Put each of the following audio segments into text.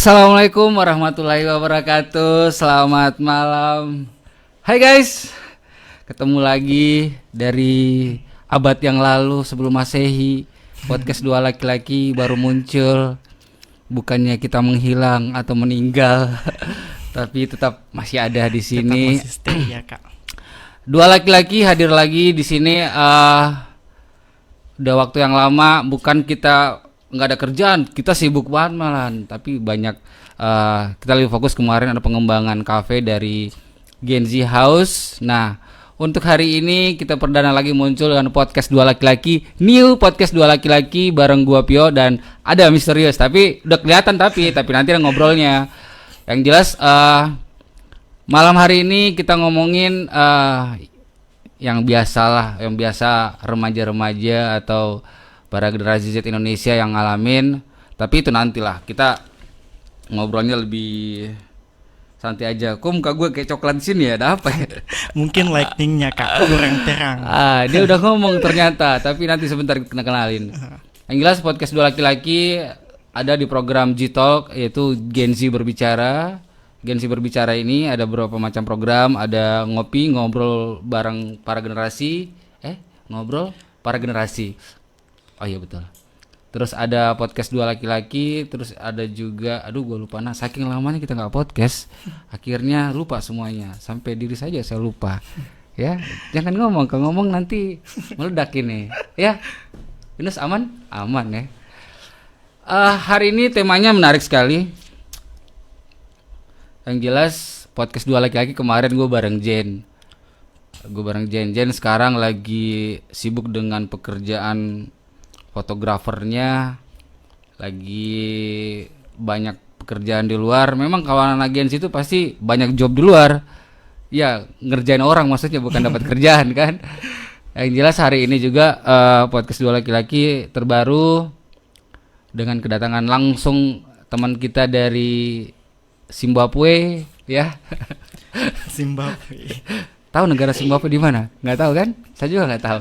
Assalamualaikum warahmatullahi wabarakatuh. Selamat malam. Hai guys, ketemu lagi dari abad yang lalu sebelum Masehi. Podcast dua laki-laki baru muncul. Bukannya kita menghilang atau meninggal, tapi tetap masih ada di sini. Tetap masih stay ya kak. Dua laki-laki hadir lagi di sini. Udah waktu yang lama, bukan kita nggak ada kerjaan, kita sibuk banget malahan, tapi banyak kita lebih fokus kemarin ada pengembangan cafe dari Gen Z House. Nah, untuk hari ini kita perdana lagi muncul dengan podcast dua laki-laki, new podcast dua laki-laki bareng gua Pio dan ada misterius, tapi udah kelihatan tapi nanti ada ngobrolnya. Yang jelas malam hari ini kita ngomongin yang biasa remaja-remaja atau para generasi Z Indonesia yang ngalamin, tapi itu nantilah kita ngobrolnya lebih santai aja. Kok muka gue kayak coklat sini ya, ada apa ya? Mungkin lightingnya kak kurang terang. Dia udah ngomong ternyata, tapi nanti sebentar kita kenalin. Yang jelas podcast dua laki-laki ada di program G-Talk, yaitu Gen Z Berbicara. Gen Z Berbicara ini ada beberapa macam program, ada ngobrol bareng para generasi, ngobrol para generasi. Oh iya betul. Terus ada podcast dua laki-laki, terus ada juga, gue lupa, saking lamanya kita nggak podcast, akhirnya lupa semuanya, sampai diri saja saya lupa. Ya, jangan ngomong, kalau ngomong nanti meledak ini. Ya, Yunus aman ya. Hari ini temanya menarik sekali. Yang jelas podcast dua laki-laki kemarin gue bareng Jen. Jen sekarang lagi sibuk dengan pekerjaan fotografernya, lagi banyak pekerjaan di luar. Memang kawanan agensi itu pasti banyak job di luar. Ya, ngerjain orang maksudnya, bukan dapat kerjaan kan. Yang jelas hari ini juga podcast dua laki-laki terbaru dengan kedatangan langsung teman kita dari Zimbabwe, ya. Zimbabwe. Tahu negara Zimbabwe di mana? Nggak tahu kan? Saya juga nggak tahu.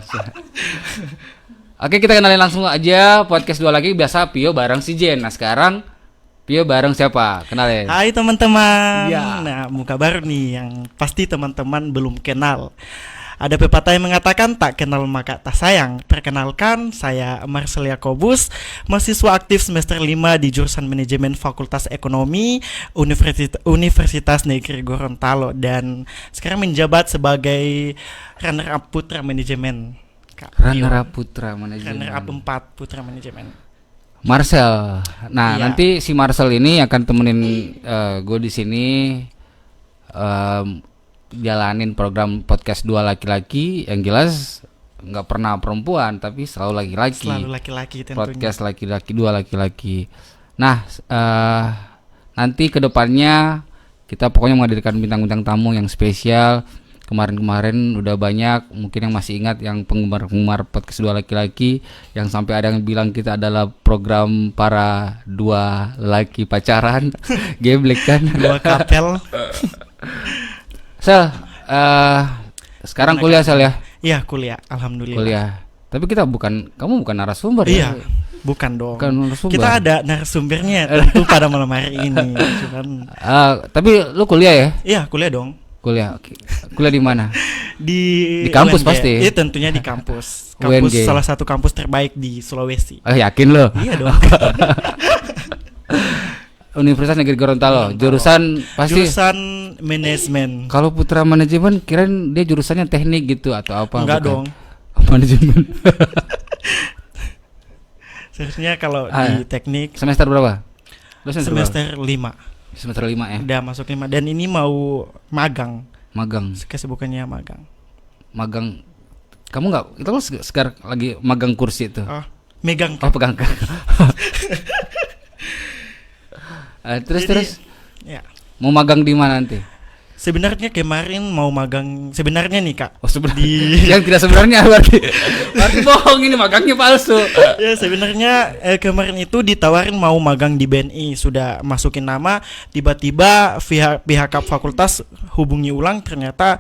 Oke, kita kenalin langsung aja podcast dua lagi. Biasa Pio bareng si Jen. Nah sekarang Pio bareng siapa? Kenalin. Hai teman-teman. Ya. Nah, muka baru nih yang pasti teman-teman belum kenal. Ada pepatah yang mengatakan tak kenal maka tak sayang. Perkenalkan, saya Marcel Yakobus, mahasiswa aktif semester 5 di jurusan Manajemen Fakultas Ekonomi Universitas Negeri Gorontalo, dan sekarang menjabat sebagai runner up Putra Manajemen. Runner up Putra Manajemen. Runner up 4 Putra Manajemen. Marcel. Nah, iya. nanti si Marcel ini akan temenin gue di sini jalanin program podcast dua laki-laki. Yang jelas nggak pernah perempuan, tapi selalu laki-laki. Selalu laki-laki tentunya. Podcast laki-laki, dua laki-laki. Nah, nanti kedepannya kita pokoknya menghadirkan bintang-bintang tamu yang spesial. Kemarin udah banyak, mungkin yang masih ingat yang penggemar podcast dua laki-laki yang sampai ada yang bilang kita adalah program para dua laki pacaran. Geblek kan. Dua kapel. Sel, sekarang kuliah Sel ya? Iya kuliah, alhamdulillah. Kuliah. Tapi kamu bukan narasumber ya? Iya, bukan dong. Bukan narasumber. Kita ada narasumbernya tentu pada malam hari ini. Cuman, tapi lu kuliah ya? iya kuliah dong. Kuliah di mana? Di kampus UNG. pasti. Iya tentunya di kampus. Kampus UNG. salah satu kampus terbaik di Sulawesi. Yakin lo? Iya dong. Universitas Negeri Gorontalo. Jurusan pasti. Jurusan manajemen. Kalau Putra Manajemen kirain dia jurusannya teknik gitu atau apa? Enggak bukan? dong. Manajemen. Seharusnya kalau di teknik semester berapa? semester 5. Semester 5 ya. Udah masuk 5 dan ini mau magang. Kesibukannya magang. Magang. Kamu enggak? Itu kan sekarang lagi magang kursi itu. Oh, megang. Oh, pegang. Terus. Ya. Mau magang di mana nanti? Sebenarnya kemarin mau magang sebenarnya nih kak. Oh sebenarnya yang tidak sebenarnya berarti bohong, ini magangnya palsu. Ya sebenarnya kemarin itu ditawarin mau magang di BNI, sudah masukin nama, tiba-tiba pihak fakultas hubungi ulang, ternyata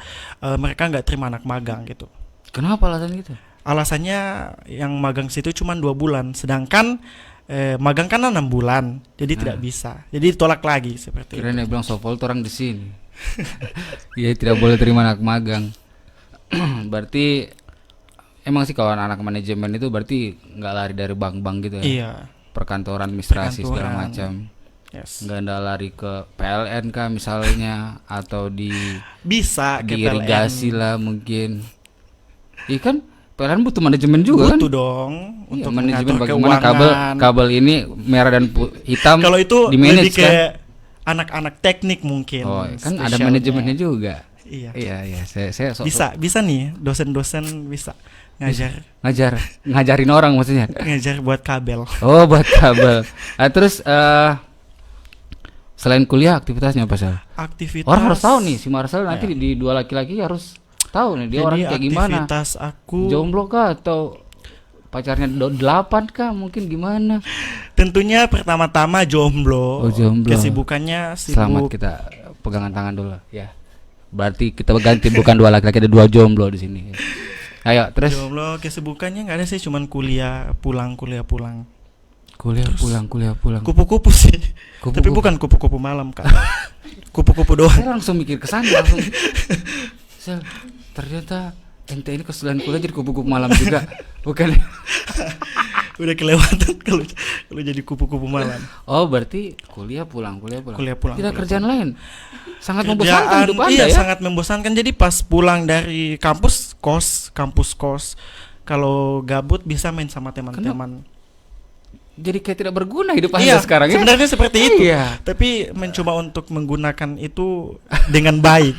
mereka nggak terima anak magang gitu. Kenapa alasan gitu? Alasannya yang magang situ cuma 2 bulan, sedangkan magang kan 6 bulan, jadi tidak bisa. Jadi ditolak lagi seperti Kirain itu. dia bilang Sopol tuh orang di sini. Iya, tidak boleh terima anak magang. Berarti emang sih kalau anak manajemen itu berarti nggak lari dari bank-bank gitu ya. Iya, Perkantoran, administrasi segala Perkantoran. macam. yes. Nggak ada lari ke PLN kah misalnya atau di Bisa ke irigasi PLN. lah mungkin. Iya kan PLN butuh manajemen juga Butuh kan? dong Iya, untuk manajemen mengatur bagaimana keuangan. kabel ini merah dan hitam Kalau itu di lebih manage ke kan? anak-anak teknik mungkin. Oh, kan ada spesialnya. manajemennya juga. Iya. Iya, saya Bisa nih dosen-dosen bisa ngajarin orang maksudnya. ngajar buat kabel. Oh, buat kabel. Terus selain kuliah aktivitasnya apa sih? Aktivitas. Orang harus tahu nih si Marcel nanti Ya. di dua laki-laki harus tahu nih dia Jadi orang kayak gimana. aktivitas aku Jomblo kah atau pacarnya 8 kah mungkin gimana? tentunya pertama-tama jomblo. Oh, jomblo. Kesibukannya Selamat sibuk. kita pegangan tangan dulu ya. Berarti kita ganti bukan 2 laki-laki, ada 2 jomblo di sini. Ayo terus Jomblo kesibukannya nggak ada sih, cuman kuliah pulang. kuliah pulang. Kupu-kupu sih. Kupu-kupu. Tapi bukan kupu-kupu malam Kak. Kupu-kupu doang. Saya langsung mikir ke sana langsung. Sel, ternyata ente ini kesalahan kuliah jadi kupu-kupu malam juga. Bukan. Udah kelewatan kalau jadi kupu-kupu malam. Oh, berarti kuliah pulang. Kuliah pulang. Tidak kuliah kerjaan pulang. lain. Sangat membosankan hidup Anda Iya, ya. sangat membosankan. Jadi pas pulang dari kampus kos. Kalau gabut bisa main sama teman-teman. Jadi kayak tidak berguna hidup Anda Iya, sekarang ya. sebenarnya seperti itu. Iya. Tapi mencoba untuk menggunakan itu dengan baik,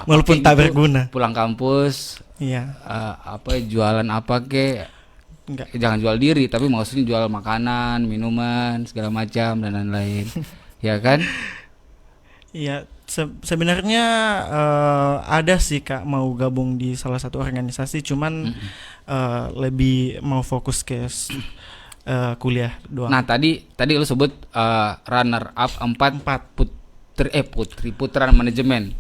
walaupun tak Itu berguna. Pulang kampus Iya, jualan apa kek? enggak. Jangan jual diri, tapi maksudnya jual makanan, minuman, segala macam dan lain-lain. Ya kan? Iya, sebenarnya ada sih Kak mau gabung di salah satu organisasi, cuman lebih mau fokus ke kuliah doang. Nah, tadi lu sebut runner up 4 Empat. putra manajemen.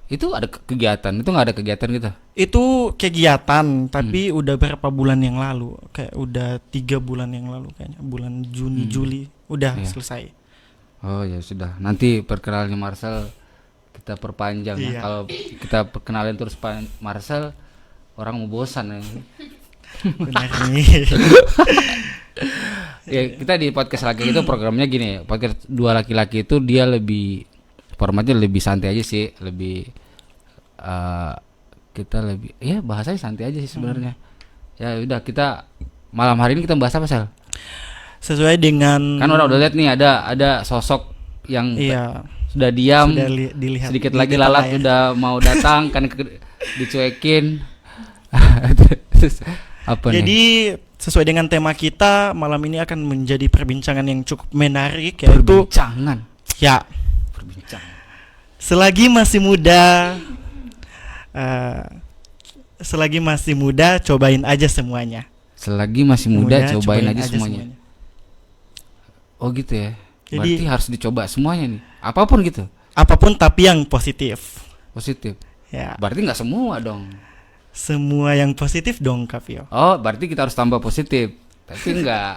Itu ada kegiatan, itu nggak ada kegiatan gitu. Itu kegiatan, tapi udah berapa bulan yang lalu, kayak udah 3 bulan yang lalu kayaknya, bulan Juni Juli udah Iya. selesai. Oh ya sudah, nanti perkenalan Marcel kita perpanjang ya. Iya. Kalau kita perkenalin terus Marcel, orang mau bosan ya. Benar nih. Ya kita di podcast laki itu programnya gini, podcast 2 laki-laki itu dia lebih formatnya lebih santai aja sih, lebih kita lebih ya bahasanya santai aja sih sebenarnya. Ya udah kita malam hari ini kita bahas apa Sel? Sesuai dengan Kan orang udah lihat nih ada sosok yang iya, sudah diam, sudah dilihat sedikit di lagi depan lalat layar. udah mau datang kan dicuekin. Terus apa nih? Jadi sesuai dengan tema kita malam ini akan menjadi perbincangan yang cukup menarik, yaitu Perbincangan. ya selagi masih muda, cobain aja semuanya. Selagi masih muda cobain aja semuanya. Oh gitu ya. Jadi- Berarti harus dicoba semuanya nih. Apapun gitu. Apapun tapi yang positif. Positif. Ya, Berarti nggak semua dong. semua yang positif dong Kapio. Oh, berarti kita harus tambah positif. Tapi nggak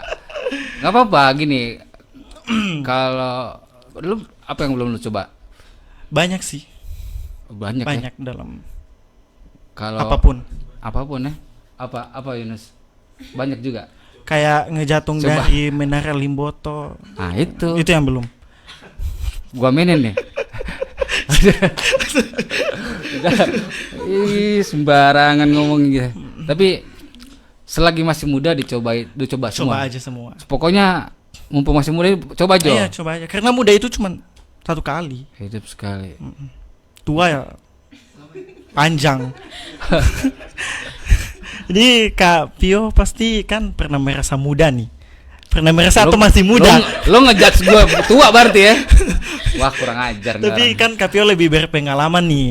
apa-apa gini. Kalau lu apa yang belum lu coba? Banyak sih, Banyak. Ya. banyak dalam Kalau apapun. ya. Apa Yunus? Banyak juga. Kayak ngejatung Coba. dari Menara Limboto. Nah, itu. Itu yang belum. Gua mainin nih. Ih, sembarangan ngomong gitu. Tapi selagi masih muda dicoba semua. Coba aja semua. Pokoknya mumpung masih muda coba aja. Iya, coba aja. Karena muda itu cuma satu kali. Hidup sekali. Tua ya panjang. Jadi Kak Pio pasti kan pernah merasa muda nih. Pernah merasa atau masih muda? Lo ngejudge gua tua berarti ya. Wah, kurang ajar nih Tapi orang. kan Kak Pio lebih berpengalaman nih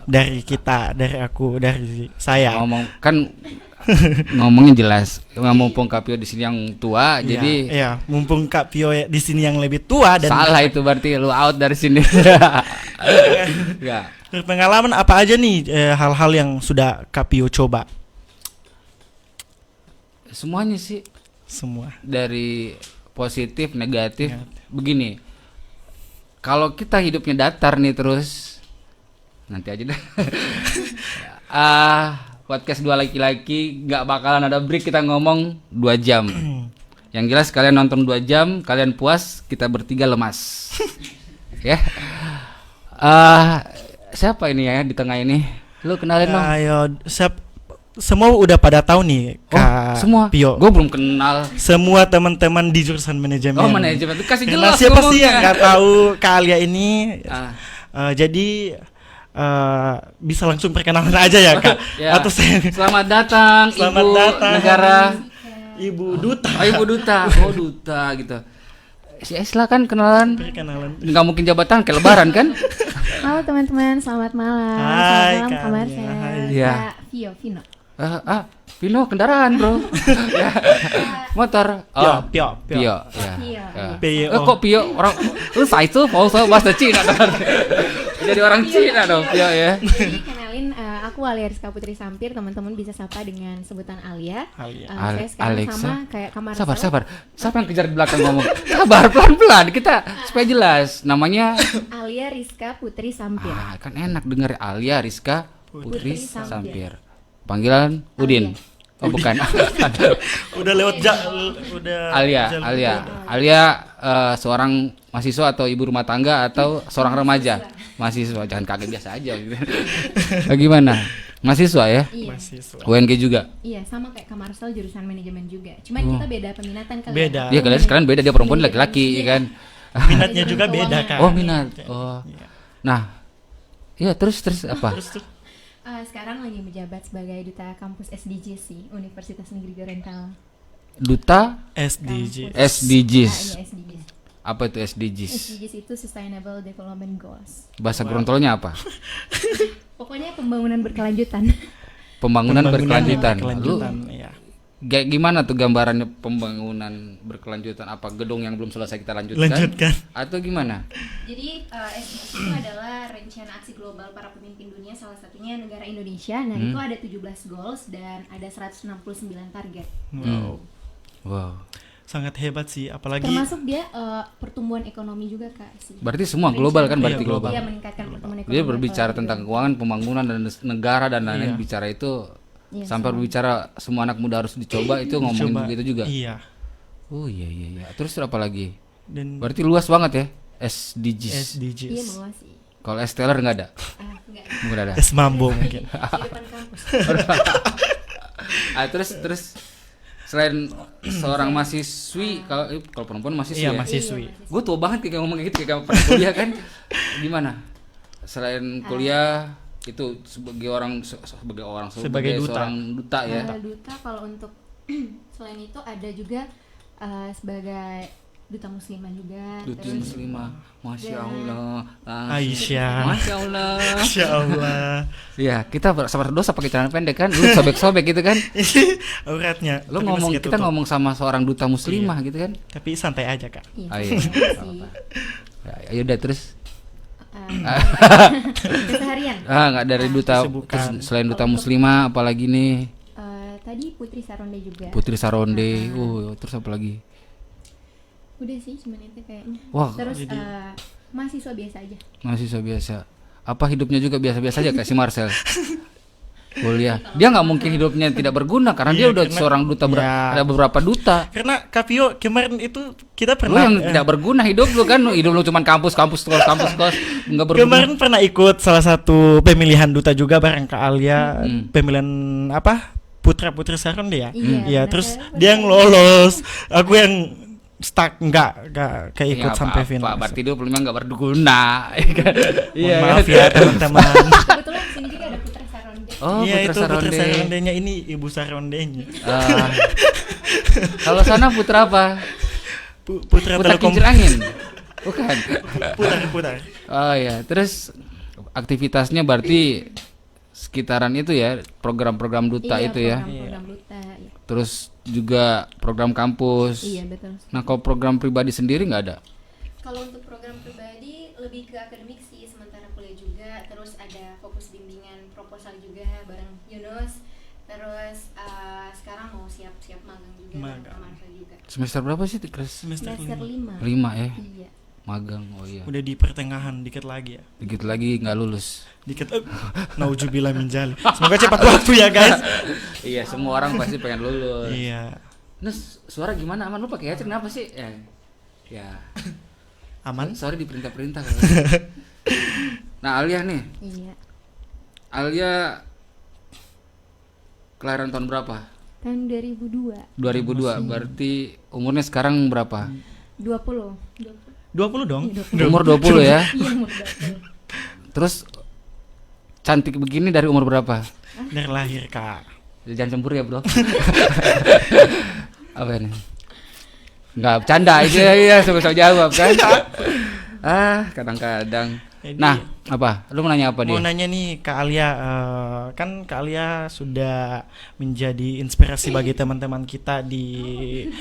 dari kita, dari aku, dari saya. Ngomongnya jelas. Mumpung Kapio di sini yang tua, jadi Iya, mumpung Kak Pio di sini yang lebih tua dan salah itu berarti lu out dari sini. Ya. berpengalaman apa aja nih hal-hal yang sudah Kak Pio coba? Semuanya sih. semua. dari positif, negatif. Negatif. Begini, kalau kita hidupnya datar nih terus, nanti aja deh. Podcast dua laki-laki nggak bakalan ada break, kita ngomong 2 jam. Yang jelas kalian nonton 2 jam, kalian puas, kita bertiga lemas. Ya. Siapa ini ya di tengah ini? Lu kenalin dong. Ayo, semua udah pada tahu nih, Kak Semua. Pio. Gue belum kenal. Semua teman-teman di jurusan manajemen. Oh, manajemen. Itu kasih Karena jelas siapa sih ngomongnya. yang nggak tahu Kak Alia ini? Ah. Jadi bisa langsung perkenalan aja ya, Kak. Ya. Atau saya Selamat datang, Selamat Ibu datang. Negara. Ibu Duta. Oh, Ibu Duta. Oh, Duta gitu. Silakan kenalan. Perkenalan. Nggak mungkin jabatan kayak lebaran kan? Halo teman-teman, selamat malam. Hai, Selamat malam, Kak kabar Alia. saya. Hai. Iya. Kak Vino. Vino kendaraan, Bro. Ya. Motor. Oh, Pio. Pio. Ya. Pio, Ya. iya. Pio. Kok Pio orang lu saya itu mau bahasa Cina dong. Jadi orang Cina dong, Pio ya. Jadi kenalin, aku Alia Rizka Putri Sampir, teman-teman bisa sapa dengan sebutan Alia. Alia. Saya sekarang Alexa. sama kayak Kamar Sabar. Siapa yang kejar di belakang ngomong? Sabar, pelan-pelan. Kita supaya jelas. Namanya Alia Rizka Putri Sampir. kan enak denger Alia Rizka Putri Putri Sampir. Sampir. Panggilan Udin. Oh, bukan. Udah lewat udah Alia, jalur Alia. itu. Alia seorang mahasiswa atau ibu rumah tangga atau seorang remaja? Mahasiswa, jangan kaget biasa aja gitu. Gimana? Mahasiswa ya? Iya. Mahasiswa. UNG juga. Iya, sama kayak Kamarsel jurusan manajemen juga. Cuman kita beda peminatan kali. Beda. Dia kalian sekarang beda, dia perempuan laki-laki Iya. kan. Minatnya juga beda, Kak. Oh, minat. Oh. Iya. Nah. Iya, terus apa? Terus tuh Sekarang lagi menjabat sebagai duta kampus SDGs sih, Universitas Negeri Gorontalo. Duta SDG. SDGs. Iya, SDGs. Apa itu SDGs? SDGs itu Sustainable Development Goals. Bahasa Gorontalonya apa? Pokoknya pembangunan berkelanjutan. Pembangunan berkelanjutan. Lu Berkelanjutan, iya. kayak gimana tuh gambarannya pembangunan berkelanjutan? Apa gedung yang belum selesai kita lanjutkan? Lanjutkan. Atau gimana? Jadi SDGs itu adalah rencana aksi global para pemimpin dunia, salah satunya negara Indonesia. Nah, itu ada 17 goals dan ada 169 target. Wow. Wow. Sangat hebat sih, apalagi Termasuk dia pertumbuhan ekonomi juga, Kak, sih. Berarti semua global kan, berarti Iya, global. Iya, meningkatkan pertumbuhan ekonomi. Dia berbicara apalagi tentang juga. keuangan, pembangunan dan negara dan lain-lain. Iya. Bicara itu Iya, sampai semua. berbicara semua anak muda harus dicoba itu ngomongin coba. begitu juga. Iya. Oh iya. Terus apa lagi? Dan Berarti luas banget ya SDGs. SDGs. Iya, luas sih. Kalau Esteller nggak ada? Enggak. Bukan ada. S Mambo mungkin. Di depan kampus. Terus selain seorang mahasiswi, kalau perempuan mahasiswi Iya, ya? mahasiswi. Gue tua banget kayak ngomong kayak gitu kayak pernah kuliah kan. Gimana? Selain kuliah itu sebagai Duta. seorang duta ya. Duta kalau untuk selain itu ada juga sebagai duta muslimah juga. Duta terus muslimah. Masya Allah. Aisyah. Masya Allah. Masya Allah. Iya, kita sabar dosa pakai celana pendek kan, lu sobek-sobek gitu kan. Auratnya. Lu tapi ngomong masih kita ketutup. ngomong sama seorang duta muslimah gitu kan. Tapi santai aja, Kak. Iya, Oh, iya. sih. Ya, ayo udah terus. Keseharian. Nggak dari duta kesibukan. terus selain duta muslimah apalagi nih? Tadi Putri Saronde juga. Putri Saronde. Terus apa lagi? Udah sih cuman itu kayaknya. Wah, Terus jadi- mahasiswa biasa aja. mahasiswa biasa. Apa hidupnya juga biasa-biasa aja kayak si Marcel? Kuliah. Dia nggak mungkin hidupnya tidak berguna karena dia Iya, udah karena- seorang duta Iya. ada beberapa duta. Karena Kapio kemarin itu kita Lu pernah yang tidak berguna hidup lu kan, hidup lu cuma kampus kos nggak berguna. kemarin pernah ikut salah satu pemilihan duta juga bareng Kak Alia, pemilihan apa? Putra-putri Saronde ya? Iya, Iya, benar. terus Saya dia yang lolos, aku yang stuck nggak kayak ikut Ya, sampai apa-apa, final. berarti hidup lu memang nggak berguna. Mohon maaf ya teman-teman. Kebetulan di sini juga ada Putra Saronde. Oh, Iya, Putra itu Saronde. Putra Sarondenya, ini Ibu Sarondenya. Kalau sana putra apa? Putra Putra Telekom. kincir angin. Bukan. Putar. Oh ya, terus aktivitasnya berarti sekitaran itu ya, program-program duta Iya, itu ya. program duta. Iya. Terus juga program kampus. Iya, betul. Nah, kalau program pribadi sendiri nggak ada? Kalau untuk program pribadi lebih ke akademik sih, sementara kuliah juga. Terus ada fokus bimbingan proposal juga bareng Yunus. Terus sekarang mau siap-siap magang juga. Magang. Marvel juga. Semester berapa sih Chris? Semester Semester 5. 5. 5 ya. Iya. Magang. Oh iya. Udah di pertengahan dikit lagi ya. Dikit lagi nggak lulus. Dikit. Nauzubillah min dzalik. Semoga cepat waktu ya, guys. Iya, semua orang pasti pengen lulus. Iya. Nah, suara gimana aman? Lu pakai headset kenapa sih? Ya. Aman? Sorry diperintah-perintah. Nah, Alia nih. Iya. Alia kelahiran tahun berapa? Tahun 2002. 2002. Berarti umurnya sekarang berapa? 20. 20 dong. Iya, 20. Umur 20 ya. Iya, umur 20. Terus cantik begini dari umur berapa? Dari lahir, Kak. Jangan cemburu ya, Bro. Apa ini? Enggak bercanda aja ya, sama-sama jawab kan. Kadang-kadang. Jadi, Nah, apa? Lu mau nanya apa dia? mau nanya nih Kak Alia, kan Kak Alia sudah menjadi inspirasi bagi teman-teman kita di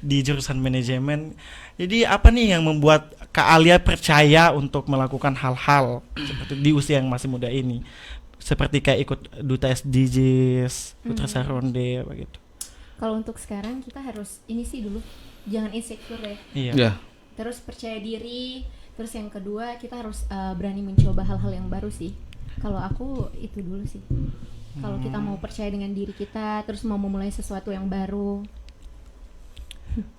jurusan manajemen. Jadi apa nih yang membuat Kak Alia percaya untuk melakukan hal-hal seperti di usia yang masih muda ini? Seperti kayak ikut duta SDGs, Putra Saronde begitu. Kalau untuk sekarang kita harus ini sih dulu, jangan insecure ya. Iya. Ya. Terus percaya diri. Terus yang kedua kita harus berani mencoba hal-hal yang baru sih. Kalau aku itu dulu sih. Kalau kita mau percaya dengan diri kita, terus mau memulai sesuatu yang baru.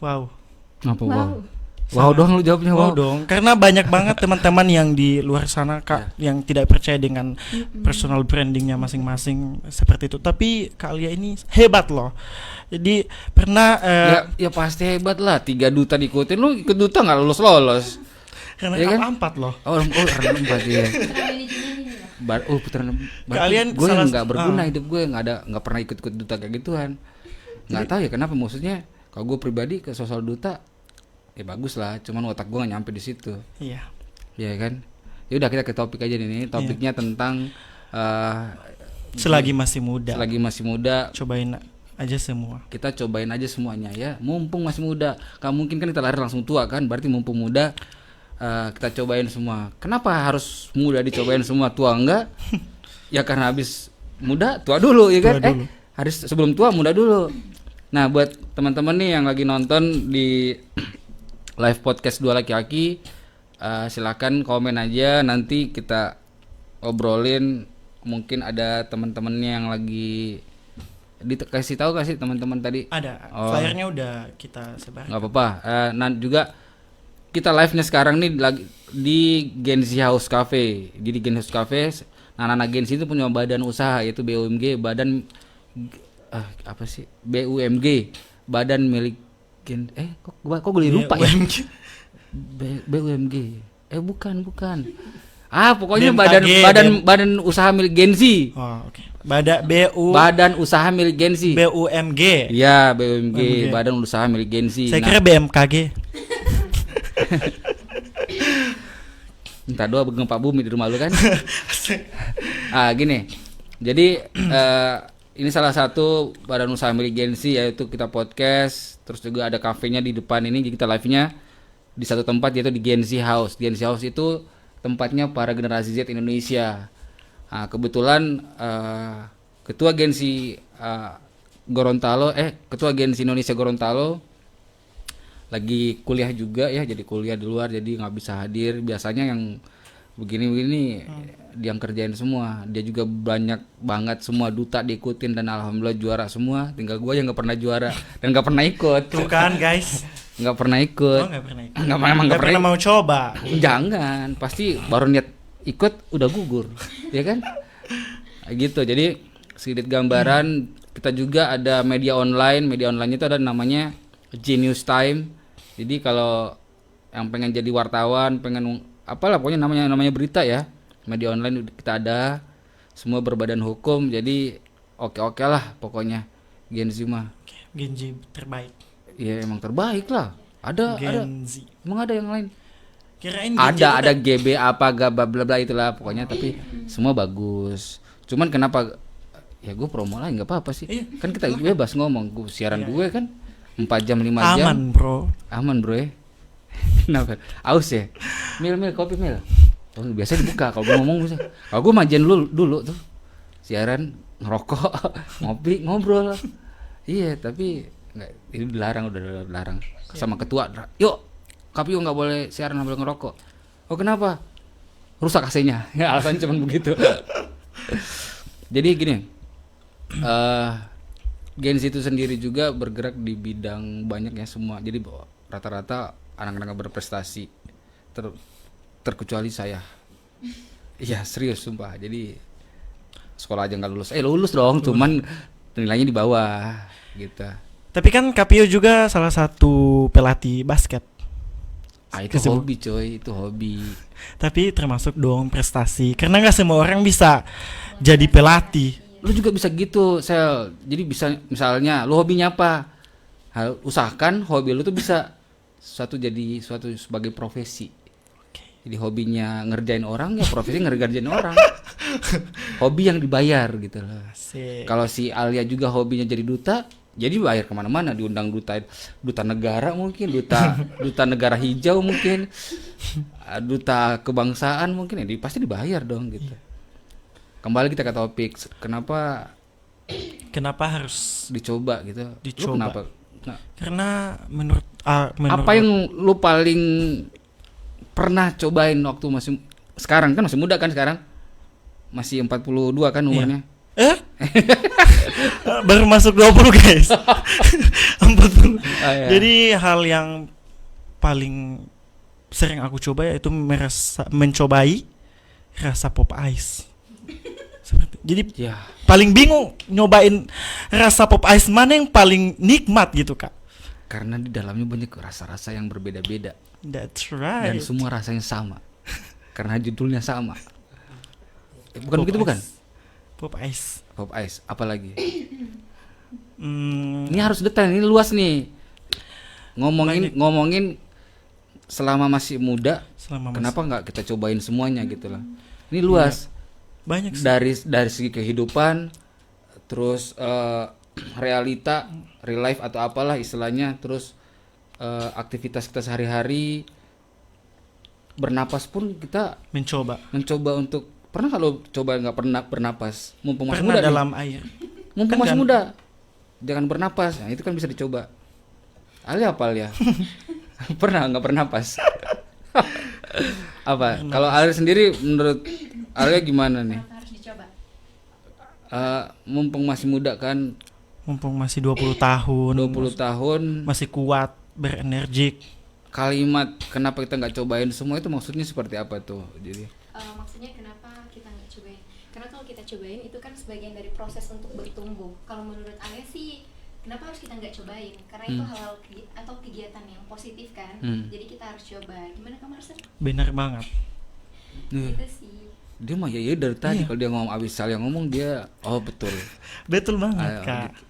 Wow. Apa wow? Wow. Wow dong lu jawabnya Wow wow. dong, karena banyak banget teman-teman yang di luar sana Kak yang tidak percaya dengan personal brandingnya masing-masing seperti itu. Tapi Kak Alia ini hebat loh. Jadi pernah Ya pasti hebat lah. 3 duta diikutin, lu ikut duta nggak lolos. karena Iya kan? empat loh. Oh, karena 4 ya. Putra manajemen ini lah. Putra. Kalian Gue yang salah- nggak berguna hidup gue, nggak pernah ikut duta kayak gituan. Nggak tahu ya kenapa, maksudnya kalau gue pribadi ke sosial duta ya bagus lah, cuman otak gue nggak nyampe di situ. Iya. Ya kan. Ya udah kita ke topik aja nih. Topiknya tentang Selagi masih muda, selagi masih muda cobain aja semua. kita cobain aja semuanya ya. Mumpung masih muda. Gak mungkin kan kita lahir langsung tua kan. Berarti mumpung muda kita cobain semua. Kenapa harus muda dicobain semua, tua enggak? Ya karena habis muda tua dulu ya kan. Tua dulu. Harus sebelum tua muda dulu. Nah, buat teman-teman nih yang lagi nonton di live podcast Dua Laki-Laki, silakan komen aja, nanti kita obrolin. Mungkin ada teman-temannya yang lagi dikasih tahu gak sih teman-teman tadi? Ada Oh. flyernya udah kita sebar. Nggak apa-apa. Nah juga kita live-nya sekarang nih lagi di Genzi House Cafe. Jadi Genzi House Cafe, anak-anak Genzi itu punya badan usaha yaitu BUMG, apa sih? BUMG, badan milik kok gue lupa ya? BUMG. Bukan. Pokoknya BMKG, badan usaha milik Genzi. Oh, oke. Badan usaha milik Genzi. BUMG. Iya, BUMG, BUMG. badan usaha milik Genzi. Saya kira BMKG. Minta doa gempa bumi di rumah lu kan? Gini. Jadi ini salah satu badan usaha milik Genzi, yaitu kita podcast, terus juga ada kafenya di depan ini. Jadi kita live-nya di satu tempat, yaitu di Genzi House. Genzi House itu tempatnya para generasi Z Indonesia. Kebetulan ketua Genzi ketua Genzi Indonesia Gorontalo lagi kuliah juga ya, jadi kuliah di luar, jadi nggak bisa hadir. Biasanya yang begini-begini dia yang kerjain semua. Dia juga banyak banget semua duta diikutin dan alhamdulillah juara semua. Tinggal gue yang nggak pernah juara dan nggak pernah ikut. Tuh kan guys. Nggak pernah ikut. Oh, nggak pernah ikut. Nggak pernah mau coba. Jangan, pasti baru niat ikut udah gugur, ya kan? Gitu. Jadi sedikit gambaran, kita juga ada media online. Media online itu ada namanya Genius Time. Jadi kalau yang pengen jadi wartawan, pengen apalah pokoknya namanya berita ya, media online kita ada, semua berbadan hukum. Jadi oke lah pokoknya Genzi mah. Genzi terbaik. Ya emang terbaik lah. Ada. Genzi. Emang ada yang lain? Kirain Genzi Ada GB apa gak bla bla itulah pokoknya, tapi semua bagus. Cuman kenapa ya gue promo lah nggak apa-apa sih. Iya, Kan kita bebas ngomong, gue siaran Iya. gue kan 4 jam 5 jam. Aman bro Ya. Kenapa? Aus ya? Mil kopi mil. Oh, biasa dibuka kalau gue ngomong bisa. Kalau gue majen dulu tuh. Siaran ngerokok, ngopi, ngobrol. Iya, tapi nggak, ini dilarang, udah dilarang sama ketua. Yuk, KPU nggak boleh siaran, nggak boleh ngerokok. Oh kenapa? Rusak AC-nya. Ya, alasan cuma begitu. Jadi gini, Gen Z itu sendiri juga bergerak di bidang banyak ya semua. Jadi rata-rata anak-anak berprestasi, terkecuali saya. Iya serius sumpah. Jadi sekolah aja nggak lulus. Lulus dong, cuman nilainya di bawah gitu. Tapi kan KPU juga salah satu pelatih basket. Itu hobi coy, itu hobi. Tapi termasuk dong prestasi. Karena nggak semua orang bisa jadi pelatih. Lu juga bisa gitu, Sel. Jadi bisa misalnya lu hobinya apa? Usahakan hobi lu tuh bisa jadi suatu sebagai profesi. Jadi hobinya ngerjain orang, ya profesi ngerjain orang. Hobi yang dibayar gitu loh. Kalau si Alia juga hobinya jadi duta, jadi bayar kemana-mana, diundang duta negara mungkin, duta negara hijau mungkin, duta kebangsaan mungkin, ya pasti dibayar dong gitu. Kembali kita ke topik, kenapa harus dicoba gitu? Lu kenapa? Nah, karena menurut apa yang lu paling pernah cobain waktu sekarang kan masih muda kan sekarang? Masih 42 kan umurnya? Iya. Baru masuk 20 guys. 40. Iya. Jadi hal yang paling sering aku coba yaitu mencobai rasa pop ice. Jadi ya, paling bingung nyobain rasa pop ice mana yang paling nikmat gitu kak. Karena di dalamnya banyak rasa-rasa yang berbeda-beda. That's right. Dan semua rasanya sama. Karena judulnya sama. Bukan Pop begitu ice. bukan? Pop ice. Pop ice, apalagi? Ini harus detail, ini luas nih. Ngomongin selama masih muda, kenapa nggak kita cobain semuanya gitu lah. Ini luas. Banyak sih. Dari segi kehidupan, terus realita, real life atau apalah istilahnya, terus aktivitas kita sehari-hari, bernapas pun kita mencoba untuk pernah kalau coba nggak pernah bernapas, mumpung masih muda dalam nih. air. Mumpung masih muda, jangan bernapas. Nah, itu kan bisa dicoba. Alia apa ya? Pernah nggak bernapas? Apa? Kalau Alia sendiri, menurut Alia gimana nih? Kenapa harus dicoba? Mumpung masih muda kan, Mumpung masih 20 tahun. 20 tahun, masih kuat, berenergik. kalimat kenapa kita nggak cobain semua itu maksudnya seperti apa tuh? Jadi Maksudnya kenapa kita nggak cobain? Karena kalau kita cobain itu kan sebagian dari proses untuk bertumbuh. Kalau menurut Alia sih, kenapa harus kita nggak cobain? Karena itu hal-hal atau kegiatan yang positif kan. Jadi kita harus coba. Gimana kamu Marcel? Benar banget. Gitu sih. dia mah ya dari tadi kalau dia ngomong abis Salia ngomong dia betul. Betul banget kak. Gitu.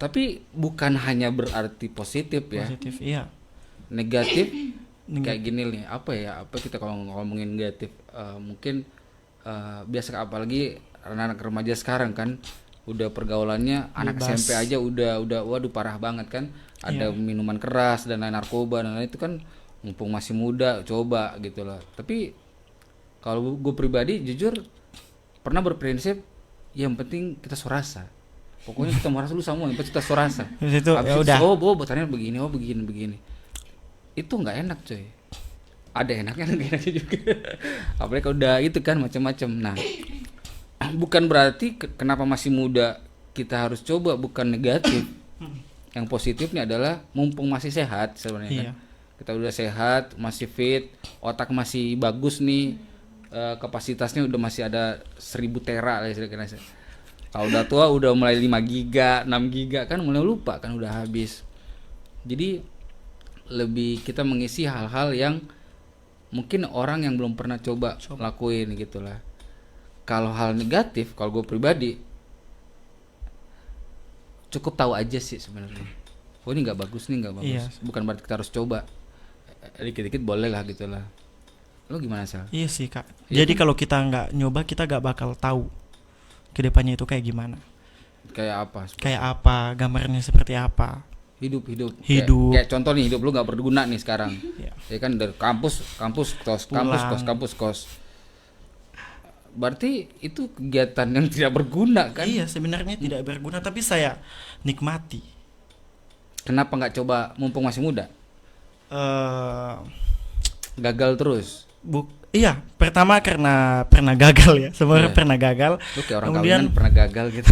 Tapi bukan hanya berarti positif ya. Positif iya. Negatif kayak gini nih, apa kita kalau ngomongin negatif, mungkin biasa apalagi anak-anak remaja sekarang kan udah pergaulannya anak SMP aja udah waduh parah banget kan, ada minuman keras dan lain narkoba dan lain itu kan, mumpung masih muda coba gitu loh. Tapi kalau gue pribadi jujur pernah berprinsip yang penting kita sorasa, pokoknya kita merasa dulu sama, yang penting kita sorasa. Itu ya udah. Botannya begini, begini. Itu nggak enak coy, ada enaknya nggak enaknya juga. Apalagi kalau udah itu kan macam-macam. Nah, bukan berarti kenapa masih muda kita harus coba, bukan negatif. Yang positifnya adalah mumpung masih sehat sebenarnya kan. Kita udah sehat, masih fit, otak masih bagus nih, kapasitasnya udah masih ada 1000 tera lah kira-kira. Kalau udah tua udah mulai 5 giga, 6 giga kan mulai lupa kan udah habis. Jadi lebih kita mengisi hal-hal yang mungkin orang yang belum pernah coba lakuin gitulah. Kalau hal negatif, kalau gue pribadi cukup tahu aja sih sebenarnya. Oh ini nggak bagus nih, nggak bagus. Iya. Bukan berarti kita harus coba. Dikit-dikit boleh lah gitulah. Lo gimana Sal? Iya sih kak. Jadi kalau kita nggak nyoba kita nggak bakal tahu kedepannya itu kayak gimana. Kayak apa? Kayak apa, gambarnya seperti apa. Hidup. Kayak contoh nih, hidup lu nggak berguna nih sekarang. Ya kan dari kampus kos. berarti itu kegiatan yang tidak berguna kan? Iya, sebenarnya tidak berguna tapi saya nikmati. Kenapa nggak coba mumpung masih muda? eh Gagal terus. Iya, pertama karena pernah gagal ya, semua Iya. pernah gagal. Lu kayak orang Kemudian kawinan pernah gagal gitu.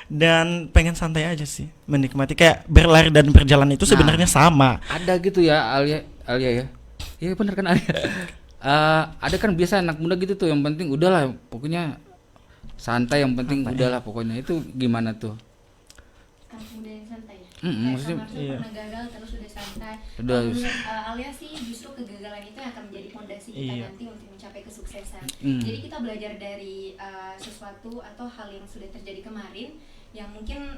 dan pengen santai aja sih, menikmati kayak berlari dan berjalan itu sebenarnya sama. Ada gitu ya Alia ya. Iya benar kan Alia. Ada kan biasa anak muda gitu tuh, yang penting udahlah pokoknya santai, yang penting udahlah pokoknya. Itu gimana tuh? Anak muda yang santai ya. Maksudnya Kayak pernah gagal terus udah santai. Udah. Kalau menurut Alia sih justru kegagalan itu yang akan menjadi fondasi kita Iya. nanti untuk mencapai kesuksesan. Hmm. Jadi kita belajar dari sesuatu atau hal yang sudah terjadi kemarin yang mungkin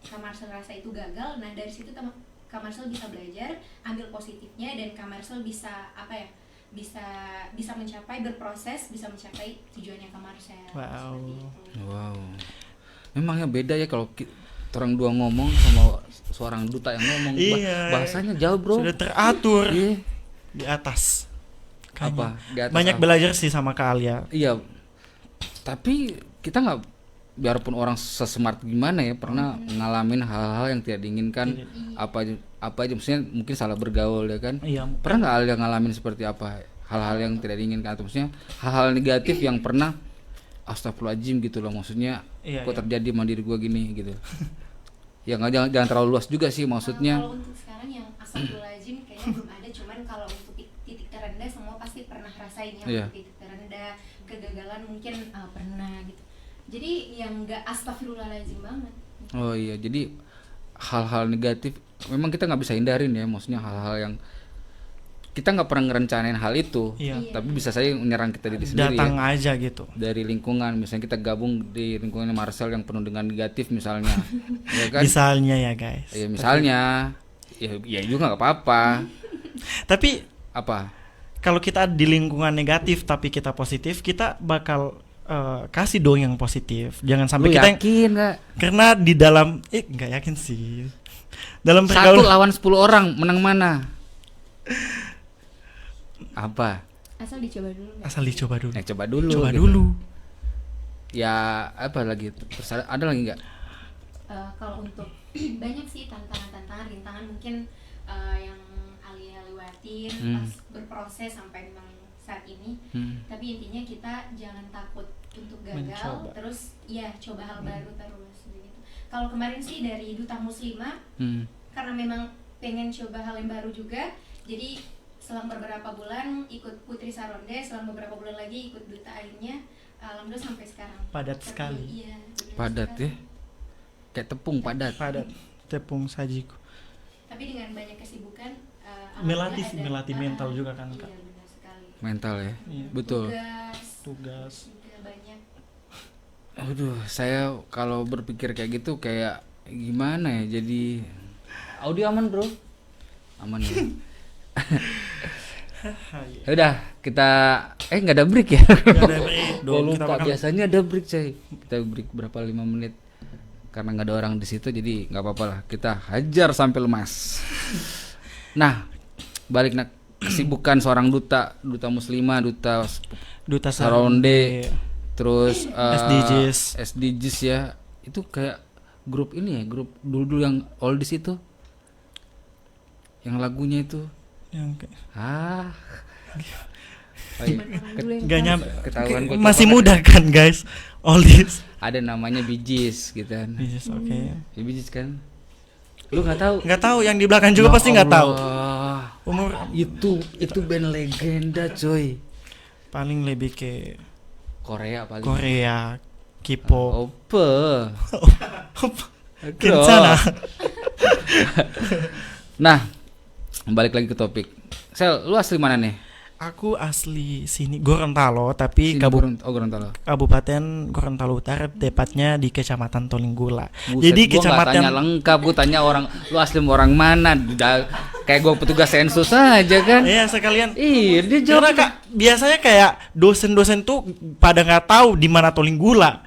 Kak Marcel rasa itu gagal. Nah dari situ Kak Marcel bisa belajar, ambil positifnya, dan Kak Marcel bisa bisa mencapai, berproses, bisa mencapai tujuannya Kak Marcel. Wow. Seperti itu. Wow. Memangnya beda ya kalau orang dua ngomong sama seorang duta yang ngomong. Iya. Bahasanya jauh, Bro. Sudah teratur Iya. di atas. Apa? Di atas Banyak apa? belajar sih sama Kak Alia. Iya. Tapi kita nggak, biarpun orang sesmart gimana ya, pernah ngalamin hal-hal yang tidak diinginkan. Apa aja maksudnya, mungkin salah bergaul ya kan. Iya. Pernah nggak Alia ngalamin seperti apa hal-hal yang tidak diinginkan, atau maksudnya hal-hal negatif yang pernah astagfirullahaladzim gitu loh, maksudnya Iya, kok iya. terjadi sama diri gua gini gitu. Ya nggak, jangan terlalu luas juga sih maksudnya. Kalau untuk sekarang yang astagfirullahaladzim kayaknya belum ada, cuman kalau untuk titik terendah semua pasti pernah rasain ya. Iya. Untuk titik terendah, kegagalan mungkin pernah gitu. Jadi yang nggak astagfirullahaladzim banget. Oh iya, jadi hal-hal negatif memang kita nggak bisa hindarin ya, maksudnya hal-hal yang kita nggak pernah ngerencanain hal itu. Iya. Tapi bisa saja menyerang kita diri sendiri Datang ya. aja gitu. Dari lingkungan, misalnya kita gabung di lingkungan Marcel yang penuh dengan negatif misalnya. Ya kan? Misalnya ya guys. Ya misalnya, ya juga nggak apa-apa. Tapi Apa? kalau kita di lingkungan negatif tapi kita positif, kita bakal kasih dong yang positif. Jangan sampai Lu kita yakin nggak? karena di dalam nggak yakin sih. Dalam Satu pergaulan lawan 10 orang, menang mana? Apa? Asal dicoba dulu. nggak? asal dicoba dulu. Coba dulu. Coba gitu. dulu. Ya apa lagi? Terus ada lagi nggak? Kalau untuk banyak sih tantangan rintangan mungkin yang Alia lewatin pas berproses sampai memang saat ini. Tapi intinya kita jangan takut untuk gagal, Mencoba. terus ya coba hal baru terus begitu. Kalau kemarin sih dari Duta Muslimah, karena memang pengen coba hal yang baru juga, jadi selang beberapa bulan ikut Putri Saronde, selang beberapa bulan lagi ikut Duta Airnya, alhamdulillah sampai sekarang. Padat Tapi, sekali. Iya, benar Padat sekali. ya. Kayak tepung padat. Padat tepung sajiku. Tapi dengan banyak kesibukan, Melatih alhamdulillah melatih mental juga kan, iya, Kak. benar sekali. Mental ya. Iya. Betul. Tugas. juga banyak. Aduh, saya kalau berpikir kayak gitu kayak gimana ya? Jadi audio aman, Bro? Aman ya. Ya udah, kita nggak ada break ya. Nggak ada break Gua dong, kita lupa, bakal- biasanya ada break, coy. Kita break berapa 5 menit. Karena nggak ada orang di situ, jadi nggak apa-apa lah. Kita hajar sampai lemas. Nah, balik kesibukan seorang duta muslimah, Duta Saronde, terus SDGs. ya. Itu kayak grup ini ya, grup dulu yang oldies itu. Yang lagunya itu. Yang nggak nyampe. Ketahuan gua Masih coba muda kan guys. All this. ada namanya Bee Gees gitu kan. Oke. Ya, Bee Gees kan. Lu nggak tahu? Nggak tahu yang di belakang juga Ya pasti nggak tahu. Allah. Umur Itu band legenda, coy. paling lebih ke Korea paling. Korea, K-pop. Ope. Kencana. Nah, balik lagi ke topik. Sel, lu asli mana nih? Aku asli sini Gorontalo tapi Sini Gorontalo. Kabupaten Gorontalo Utara, tepatnya di Kecamatan Tolinggula. Buset, Jadi gua nggak tanya kecamatan lengkap, gue tanya orang lu asli orang mana. Kayak gue petugas sensus aja kan. ya sekalian. Iya, dia Karena jawab. Kak, biasanya kayak dosen-dosen tuh pada nggak tahu di mana Tolinggula.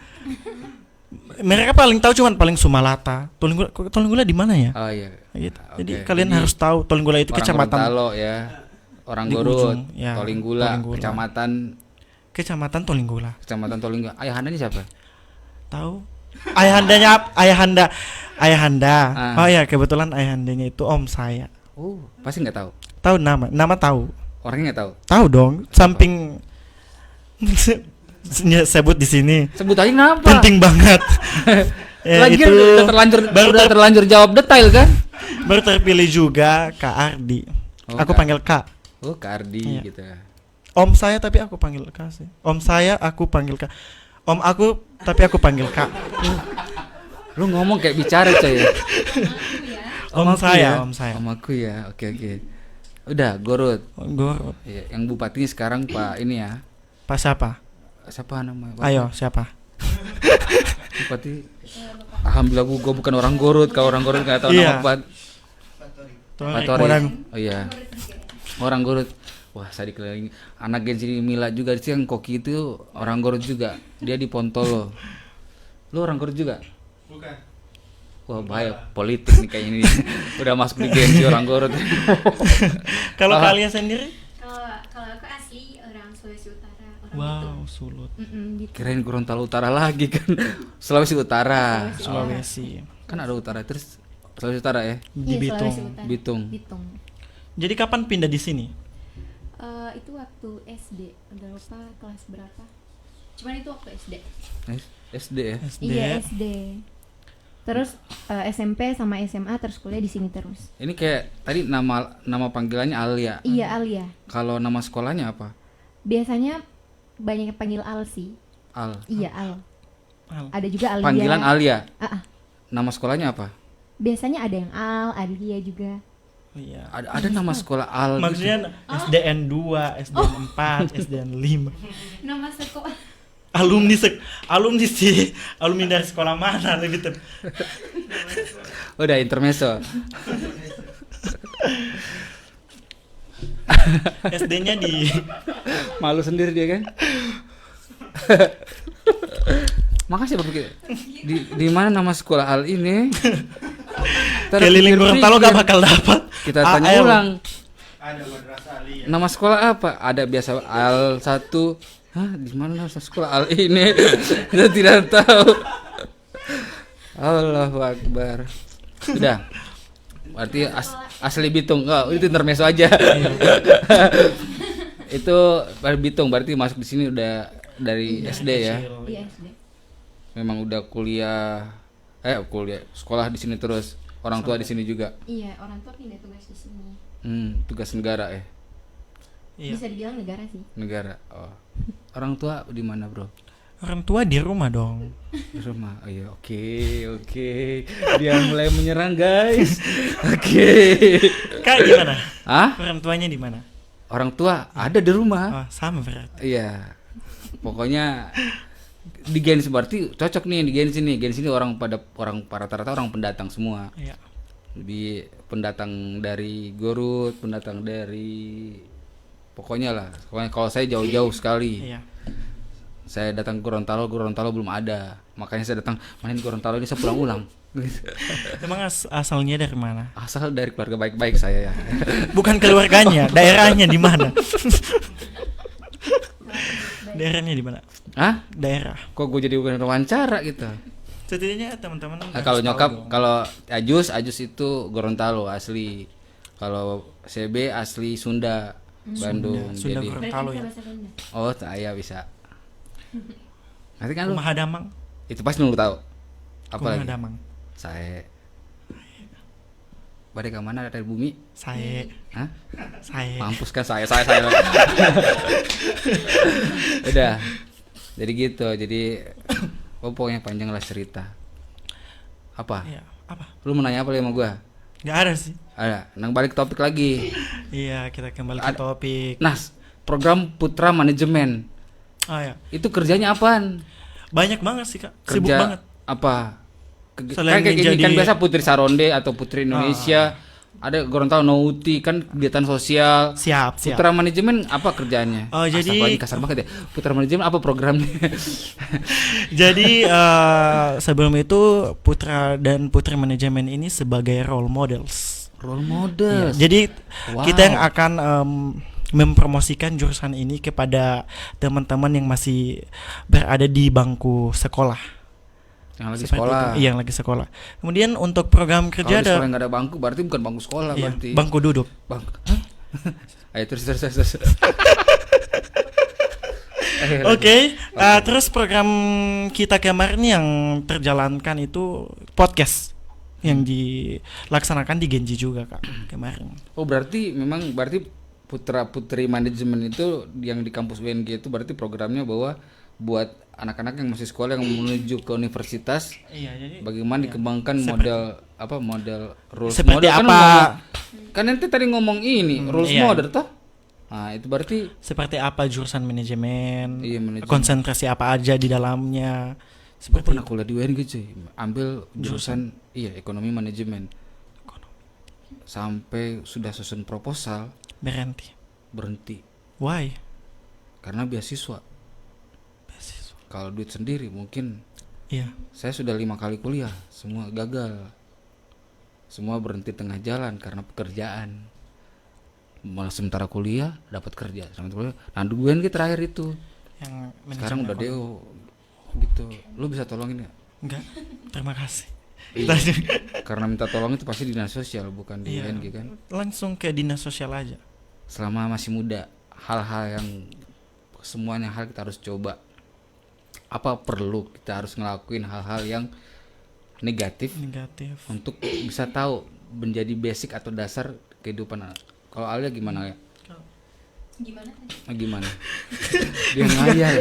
Mereka paling tahu cuman paling Sumalata. Tolinggula di mana ya? Oh iya. Gitu. Jadi Oke, kalian jadi harus tahu Tolinggula itu Orang kecamatan Gorontalo ya. Orang Di Gorut, ujung, ya, Tolinggula, Tolinggula. kecamatan Kecamatan Tolinggula. Kecamatan Tolinggo. Ayahandanya siapa? Tahu? Ayahanda. Ah. Oh ya, kebetulan ayahandanya itu om saya. Oh, pasti nggak tahu. Tahu nama tahu. Orangnya nggak tahu. Tahu dong, samping sebut di sini. Sebut aja kenapa? Penting banget. Ya, Lagi itu udah terlanjur jawab detail kan? baru terpilih juga Kak Ardi. Oh, Aku Kak. panggil Kak. Oh, Kak Ardi Iya. gitu ya. Om saya tapi aku panggil Kak sih. Om saya aku panggil Kak. Om aku tapi aku panggil Kak. Lu ngomong kayak bicara coy ya. Om aku saya, ya. om saya. Om aku ya. Oke. Udah, Gorut. Gorut. Iya, yang bupatinya sekarang Pak ini ya. Pak siapa? Siapa namanya? Ayo, siapa? Bupati. Alhamdulillah gua bukan orang Gorut. Kalau orang Gorut enggak tahu Iya. nama Pak Tori. Orang Oh iya. Orang Gorut. Wah, saya dikelilingi anak Gen Z Mila juga sih yang Koki itu orang Gorut juga. Dia di Pontolo. Lu orang Gorut juga? Bukan. Wah, bahaya politik nih kayaknya ini. Udah masuk di Gen Z orang Gorut. Kalau Ah. kalian sendiri? Kalau aku asli orang Sulawesi Utara, orang Wow, Sulut. Gitu. Kirain Gorontalo Utara lagi kan. Sulawesi Utara. Sulawesi. Kan ada utara terus Sulawesi Utara ya. Di Iya, Bitung. Sulawesi Utara. Bitung. Jadi kapan pindah di sini? Itu waktu SD, udah lupa kelas berapa. Cuman itu waktu SD. SD ya. SD. Iya SD. Terus SMP sama SMA terus kuliah di sini terus. Ini kayak tadi nama panggilannya Alia. Iya Alia. Kalau nama sekolahnya apa? Biasanya banyak yang panggil Al sih. Al. Iya Al. Al. Ada juga Alia. Panggilan Alia. Ah, ah. Nama sekolahnya apa? Biasanya ada yang Al, Alia juga. Oh, iya. Ada nama sekolah Al. gitu. Maksudnya SDN 2, SDN 4, SDN 5. Nama sekolah. Alumni sih. Alumni dari sekolah mana lebih Udah intermezzo. SD-nya di Malu sendiri dia kan. Makasih berpikir di mana nama sekolah Al ini? keliling Gorontalo gak bakal dapat. Kita tanya AL. ulang. Ada madrasah Ali ya. Nama sekolah apa? Ada biasa Al 1. Hah, di mana nama sekolah Al ini? Kita tidak tahu. Allahu Akbar. Sudah. Berarti asli Bitung. Oh, itu intermezzo aja. Itu Bitung berarti masuk di sini udah dari SD ya. Iya SD. Memang udah kuliah sekolah di sini terus. Orang tua di sini juga. Iya, orang tua pindah tugas di sini. Tugas negara ya. Iya. Bisa dibilang negara sih. Negara. Oh. Orang tua di mana, Bro? Orang tua di rumah dong. Di rumah. Oh iya, oke. Dia mulai menyerang, guys. Oke. Kak gimana? Hah? Orang tuanya di mana? Orang tua ada di rumah. Oh, sama berarti. Iya. Pokoknya di Gen Z berarti cocok nih di Gen Z nih. Gen Z ini orang rata-rata orang pendatang semua. Iya. Lebih pendatang dari Garut, pendatang dari pokoknya kalau saya jauh-jauh sekali. Iya. Saya datang ke Gorontalo belum ada. Makanya saya datang, main Gorontalo ini saya pulang ulang. Emang asalnya dari mana? Asal dari keluarga baik-baik saya ya. Bukan keluarganya, daerahnya di mana? Daerahnya di mana? Hah? Daerah. Kok gue jadi bukan wawancara gitu? Setidaknya teman-teman. Nah, kalau nyokap, kalau Ajus itu Gorontalo asli. Kalau CB asli Sunda, Bandung. Sunda Jadi, Gorontalo ya. Bahasa Sunda. oh saya bisa. Nanti kan lu Kumaha Damang. itu pasti lu tahu. Apa Kumaha lagi? Damang. Saya. Badai ke mana dari bumi? Saya. Hah? Saya. Mampus kan saya. Udah. Jadi gitu. Jadi pokoknya panjang lah cerita. Apa? Iya. Apa? Lu mau nanya apa lagi sama gua? Gak ada sih. Ada. Nang balik topik lagi. Iya, kita kembali ke topik. Nah, program Putra Manajemen. Oh ya. Itu kerjanya apaan? Banyak banget sih, Kak. Sibuk Kerja banget. apa? Selain Kayak gini menjadi- kan biasa Putri Saronde atau Putri Indonesia. Ada Gorontalo Nauti kan kegiatan sosial. Siap. Putra Manajemen apa kerjaannya? Oh, jadi- Astagfirullahaladzim, kasar banget ya. Putra Manajemen apa programnya? Jadi sebelum itu Putra dan Putri Manajemen ini sebagai role models. Role model. Jadi Wow. kita yang akan mempromosikan jurusan ini kepada teman-teman yang masih berada di bangku sekolah. Yang lagi Seperti sekolah. itu. Iya, yang lagi sekolah. Kemudian untuk program Kalau kerja di ada sekolah yang nggak ada bangku berarti bukan bangku sekolah iya, berarti. bangku duduk. Bangku. Hah? Ayo terus. Oke, terus program kita kemarin yang terjalankan itu podcast yang dilaksanakan di Genji juga Kak kemarin. Oh berarti putra putri manajemen itu yang di kampus UNG itu berarti programnya bahwa buat anak-anak yang masih sekolah yang menuju ke universitas Iya, jadi bagaimana dikembangkan model rules seperti model apa? kan ente tadi ngomong ini rules iya. model toh. Nah itu berarti Seperti apa jurusan manajemen, Iya, manajemen. konsentrasi apa aja di dalamnya. gue Seperti pernah kuliah di UNG cuy, ambil jurusan ekonomi manajemen sampai sudah susun proposal berhenti Why? karena beasiswa. Kalau duit sendiri mungkin Iya. saya sudah 5 kali kuliah semua gagal, semua berhenti tengah jalan karena pekerjaan. Malah sementara kuliah dapat kerja, sementara kuliah. Nah gue terakhir itu Yang sekarang manajemen udah deo gitu. Lu bisa tolongin nggak? Enggak. Terima kasih. Iya. Karena minta tolong itu pasti dinas sosial bukan di Iya. UNG kan. Langsung ke dinas sosial aja. Selama masih muda, hal-hal yang semuanya hal kita harus coba. Apa perlu kita harus ngelakuin hal-hal yang negatif untuk bisa tahu menjadi basic atau dasar kehidupan. Kalau Alia gimana ya? Gimana tadi? Gimana? Dia ngayal.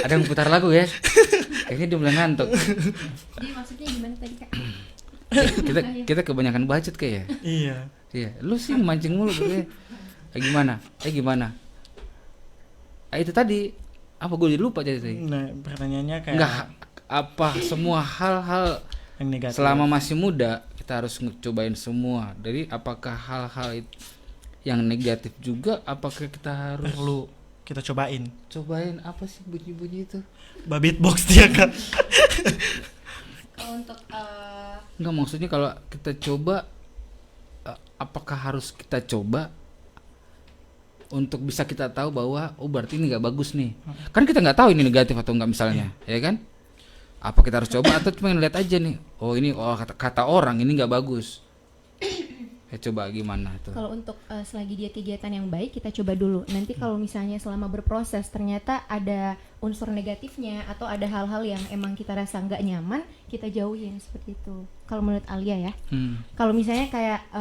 Ada yang putar lagu ya? Kayaknya dia mulai ngantuk. Jadi maksudnya gimana tadi Kak? kita kebanyakan budget kayak ya. Iya, lu sih mancing mulu kayak. Gimana? Itu tadi apa gue jadi lupa jadi tadi. Nah, pertanyaannya kayak Enggak apa semua hal-hal yang negatif. selama masih muda kita harus cobain semua. Jadi apakah hal-hal yang negatif juga apakah kita harus perlu kita cobain apa sih bunyi-bunyi itu? babit box dia Kak. Kalau untuk Enggak maksudnya kalau kita coba apakah harus kita coba untuk bisa kita tahu bahwa berarti ini nggak bagus nih. Kan kita nggak tahu ini negatif atau nggak misalnya, ya kan? Apa kita harus coba atau cuma lihat aja nih? Ini kata orang ini nggak bagus. Coba gimana tuh? Kalau untuk selagi dia kegiatan yang baik kita coba dulu. Nanti kalau misalnya selama berproses ternyata ada unsur negatifnya atau ada hal-hal yang emang kita rasa nggak nyaman, kita jauhin seperti itu. Kalau menurut Alia ya. Kalau misalnya kayak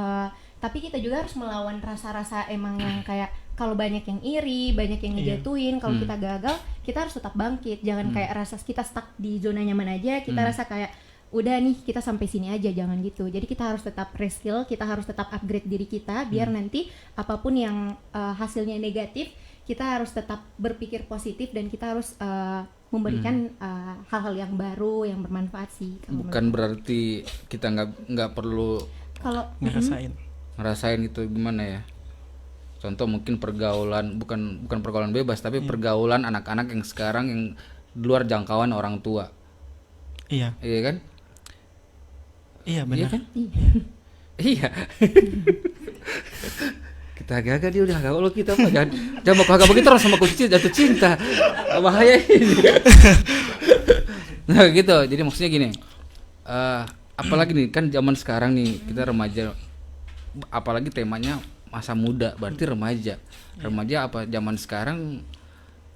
tapi kita juga harus melawan rasa-rasa emang yang kayak kalau banyak yang iri, banyak yang ngejatuhin, kalau kita gagal, kita harus tetap bangkit. Jangan kayak rasa kita stuck di zona nyaman aja, kita rasa kayak udah nih kita sampai sini aja, jangan gitu. Jadi kita harus tetap reskill, kita harus tetap upgrade diri kita biar nanti apapun yang hasilnya negatif, kita harus tetap berpikir positif dan kita harus memberikan hal-hal yang baru yang bermanfaat sih. Bukan berarti kita nggak perlu kalau ngerasain itu gimana ya? Contoh mungkin pergaulan bukan pergaulan bebas tapi pergaulan anak-anak yang sekarang yang di luar jangkauan orang tua. Iya kan? Iya benar. Iya kan? Iya. Kita agak-agak dia udah agak kita mah jangan baku begitu terus sama kunci jatuh cinta. Bahaya ini. Nah gitu. Jadi maksudnya gini. Apalagi nih kan zaman sekarang nih kita remaja, apalagi temanya masa muda berarti remaja apa zaman sekarang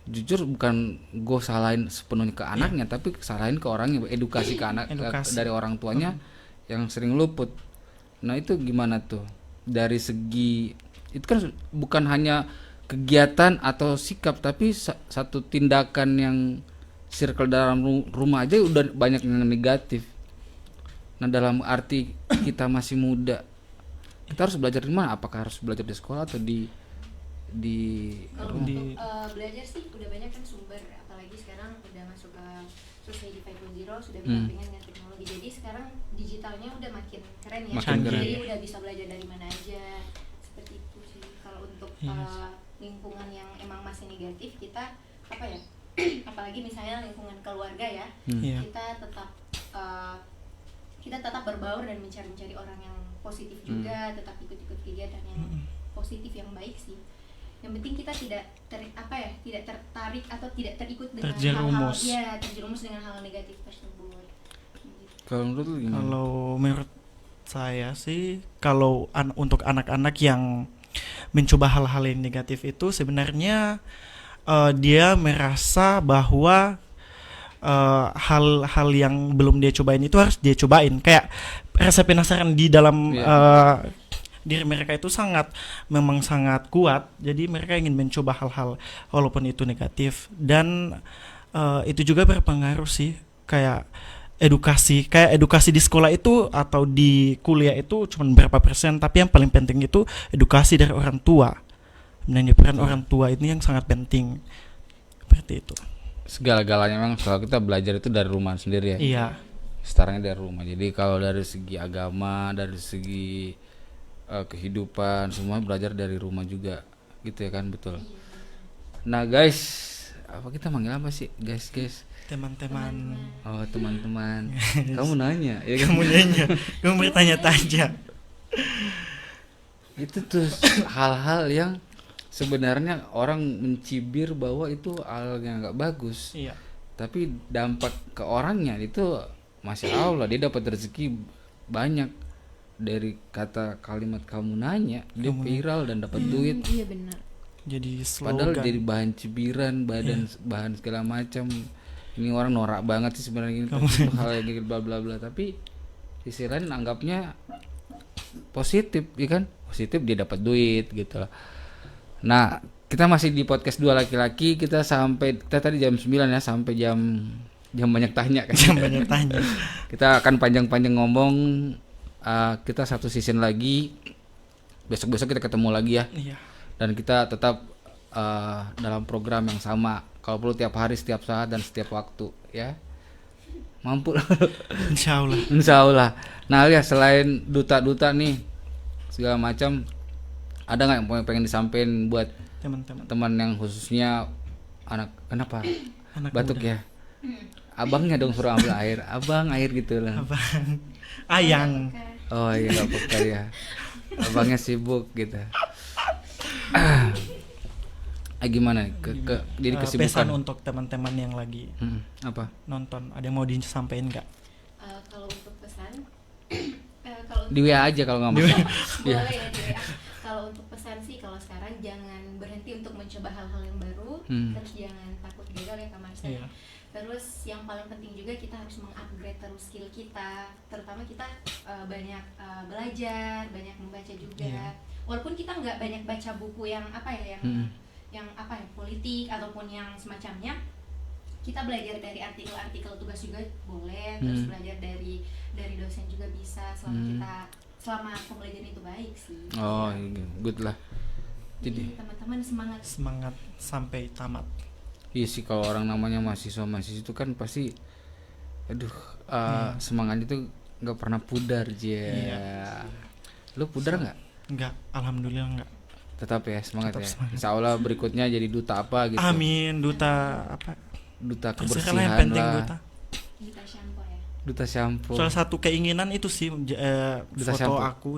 jujur bukan gue salahin sepenuhnya ke anaknya tapi salahin ke orangnya, edukasi ke anak dari orang tuanya yang sering luput. Nah itu gimana tuh dari segi itu kan bukan hanya kegiatan atau sikap tapi satu tindakan yang circle dalam rumah aja udah banyak yang negatif. Nah dalam arti kita masih muda kita harus belajar di mana? Apakah harus belajar di sekolah atau kalau untuk belajar sih udah banyak kan sumber, apalagi sekarang udah masuk ke Society 5.0 sudah berdampingan dengan teknologi. Jadi sekarang digitalnya udah makin keren ya. Jadi udah bisa belajar dari mana aja. Seperti itu sih. Kalau untuk lingkungan yang emang masih negatif kita apa ya? Apalagi misalnya lingkungan keluarga ya. Kita tetap berbaur dan mencari orang yang positif juga, tetap ikut-ikut kegiatan yang positif positif yang baik sih. Yang penting kita tidak tidak tertarik atau tidak terikut dengan Terjerumus. terjerumus dengan hal negatif tersebut. Gitu. Kalau menurut lu gimana? Kalau menurut saya sih, kalau untuk anak-anak yang mencoba hal-hal yang negatif itu sebenarnya dia merasa bahwa hal-hal yang belum dia cobain itu harus dia cobain. Kayak rasa penasaran di dalam diri mereka itu memang sangat kuat. Jadi mereka ingin mencoba hal-hal walaupun itu negatif. Dan itu juga berpengaruh sih, kayak edukasi di sekolah itu atau di kuliah itu cuma berapa persen, tapi yang paling penting itu edukasi dari orang tua. Sebenarnya peran orang tua ini yang sangat penting. Seperti itu. Segala-galanya memang kalau kita belajar itu dari rumah sendiri ya. Iya. Startnya dari rumah. Jadi kalau dari segi agama, dari segi kehidupan, semua belajar dari rumah juga, gitu ya kan, betul. Nah guys, apa kita manggil apa sih, guys? Teman-teman. Oh teman-teman. Kamu nanya, ya kan? Kamu nanya, kamu bertanya-tanya. Itu tuh hal-hal yang sebenarnya orang mencibir bahwa itu hal yang nggak bagus. Iya. Tapi dampak ke orangnya itu masya Allah, dia dapat rezeki banyak dari kata kalimat kamu nanya, dia viral dan dapat duit. Iya benar. Jadi Padahal slogan. jadi bahan cibiran, bahan segala macam. Ini orang norak banget sih sebenarnya, itu hal yang gitu bla bla bla. Tapi di sisi lain anggapnya positif, ya kan? Positif, dia dapat duit gitu. Nah, kita masih di podcast dua laki-laki. Kita tadi jam 9 ya, sampai jam banyak tanya kan. Jam banyak tanya. Kita akan panjang-panjang ngomong. Kita satu season lagi. Besok-besok kita ketemu lagi ya. Iya. Dan kita tetap dalam program yang sama. Kalau perlu tiap hari, setiap saat, dan setiap waktu ya. Mampu. Insya Allah. Insya Allah. Nah ya, selain duta-duta nih segala macam, ada nggak yang pengen disampaikan buat Teman-teman. teman yang khususnya anak, kenapa Anak batuk muda. ya? Abangnya dong suruh ambil air, abang air gitu lah. Abang. Ayang. Oh iya nggak apa-apa ya. Abangnya sibuk gitu. Gimana nih? Jadi Pesan kesibukan. untuk teman-teman yang lagi Apa? nonton, ada yang mau disampaikan nggak? Kalau untuk pesan, kalau Di WA aja kalau nggak mau. boleh ya di WA. Kalau untuk pesan sih, kalau sekarang jangan berhenti untuk mencoba hal-hal yang baru, terus jangan takut gagal ya Kak Marcel. Iya. Terus yang paling penting juga kita harus mengupgrade terus skill kita, terutama kita banyak belajar, banyak membaca juga. Iya. Walaupun kita nggak banyak baca buku yang politik ataupun yang semacamnya, kita belajar dari artikel-artikel tugas juga boleh, terus belajar dari dosen juga bisa, selama pembelajaran itu baik sih. Oh iya, good lah. Jadi teman-teman Semangat sampai tamat. Iya sih, kalau orang namanya mahasiswa itu kan pasti, semangat itu nggak pernah pudar aja. Iya. Lu pudar nggak? Enggak, alhamdulillah enggak. Tetap ya semangat Tetap ya. semangat. Insya Allah berikutnya jadi duta apa gitu. Amin, duta apa? Duta Terserah lah yang kebersihan penting lah. duta. kita shampoo ya. Duta shampoo. Salah satu keinginan itu sih Duta foto shampoo. aku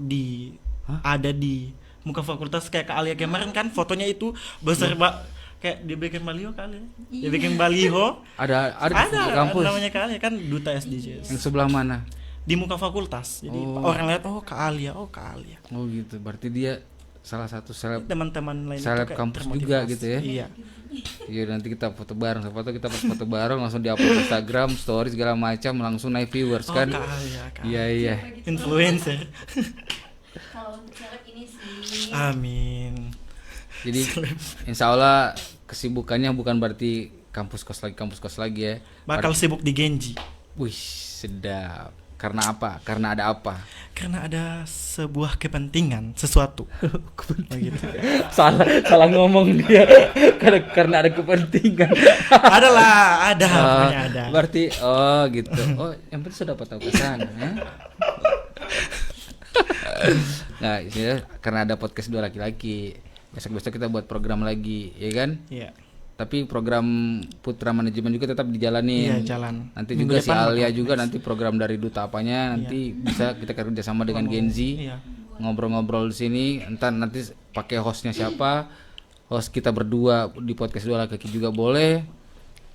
Hah? ada di muka fakultas kayak Kak Alia kemarin kan, fotonya itu besar kayak dia bikin baliho kali. Dia bikin baliho. Ada di Ada kampus. namanya Kak Alia kan, duta SDGs. Yang sebelah mana? Di muka fakultas. Jadi Oh. orang lihat Kak Alia. Oh gitu. Berarti dia salah satu seleb Teman-teman lain seleb itu kayak kampus termotivasi. juga gitu ya. Iya. Iya, nanti kita foto bareng, kita foto bareng langsung diupload Instagram, story segala macam, langsung naik viewers Oh, kan. Kak Alia, Kak. Iya iya. Influencer. Kalau untuk seleb ini sih Amin. Jadi insya Allah kesibukannya bukan berarti kampus kos lagi ya. Bakal sibuk di Genji. Wih, sedap. Karena apa? Karena ada apa? Karena ada sebuah kepentingan sesuatu. Begitu. salah ngomong dia. karena ada kepentingan. Ada pokoknya ada. Berarti gitu. Oh, yang penting sudah dapat tahu ke sana ya. Nah, ya, karena ada podcast dua laki-laki. Besok-besok kita buat program lagi, ya kan? Iya. Tapi program Putra Manajemen juga tetap dijalanin. Iya, jalan. Nanti Minggu juga si depan Alia bakal juga next. nanti program dari duta apanya nanti bisa kita kerja sama dengan Gen Z. Iya. Ngobrol-ngobrol di sini. Nanti pakai hostnya siapa, host kita berdua di podcast Dua Laki juga boleh.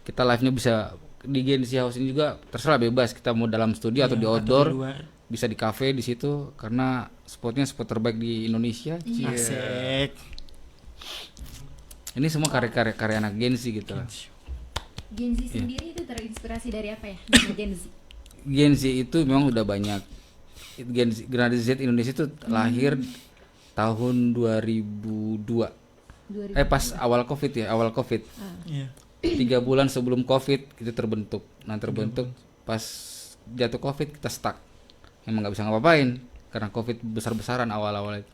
Kita live-nya bisa di Gen Z House ini juga terserah bebas, kita mau dalam studio atau di outdoor, luar. bisa di cafe di situ karena spotnya spot terbaik di Indonesia. Cie. Asik. Ini semua karya anak Gen Z gitu lah. Gen Z sendiri itu terinspirasi dari apa ya? Nama Gen Z. Gen Z itu memang udah banyak. Generasi Z Indonesia itu lahir tahun 2002. Pas awal Covid ya, awal Covid. Iya. 3 bulan sebelum Covid itu terbentuk. Nah, terbentuk pas jatuh Covid kita stuck. Emang nggak bisa ngapain karena Covid besar-besaran awal-awal itu.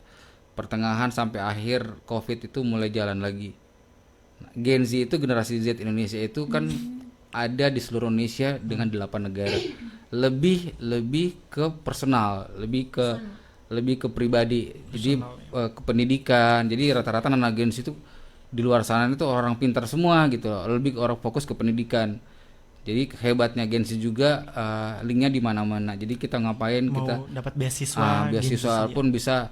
Pertengahan sampai akhir Covid itu mulai jalan lagi. Nah, Gen Z itu generasi Z Indonesia itu kan ada di seluruh Indonesia dengan 8 negara. Lebih ke personal, lebih ke pribadi. Jadi ke pendidikan. Jadi rata-rata anak Gen Z itu di luar sana itu orang pintar semua gitu, lebih orang fokus ke pendidikan. Jadi hebatnya Gen Z juga linknya di mana-mana. Jadi kita ngapain Mau kita dapat beasiswa, beasiswa Gen Z, pun bisa.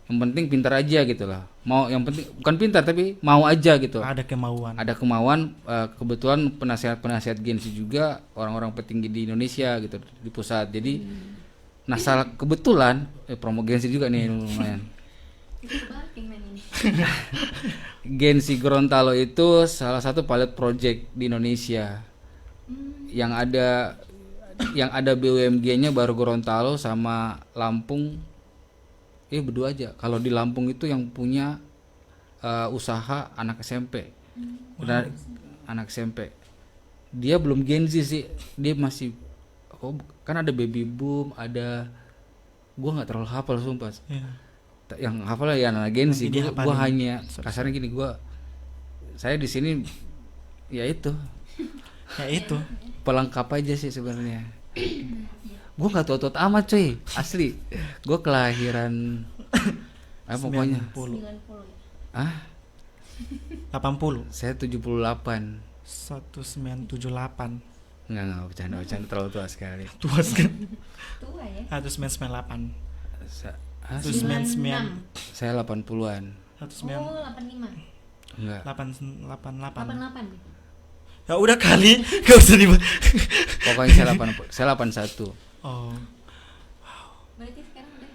Yang penting pintar aja gitu lah. Mau yang penting bukan pintar tapi mau aja gitu. ada kemauan. Ada kemauan. Kebetulan penasihat Gen Z juga orang-orang petinggi di Indonesia gitu di pusat. Jadi nah salah kebetulan promo Gen Z juga nih lumayan. Gen Z Gorontalo itu salah satu pilot project di Indonesia. Yang ada BUMG-nya baru Gorontalo sama Lampung. Berdua aja. Kalau di Lampung itu yang punya usaha anak SMP. Benar, anak SMP. Dia belum Gen Z sih. Dia masih kan ada baby boom, ada gua nggak terlalu hafal sumpah. Iya. Yang hafal ya anak Gen Z. Nanti dia Gua hafalin. hanya kasarnya gini, saya di sini ya itu Ya itu. pelengkap aja sih sebenarnya. Gue nggak tahu amat cuy, asli. Gue kelahiran pokoknya 90. 90 ya. 80. saya 78. 1978. Enggak bercanda terlalu tua sekali. Tua sekali. Tua ya. 1998. Sa- 99. saya 80-an. 19 Oh, 85. Enggak. 888. 88. Ya udah kali, gak usah dibahas. Pokoknya saya 81. Oh, Berarti sekarang udah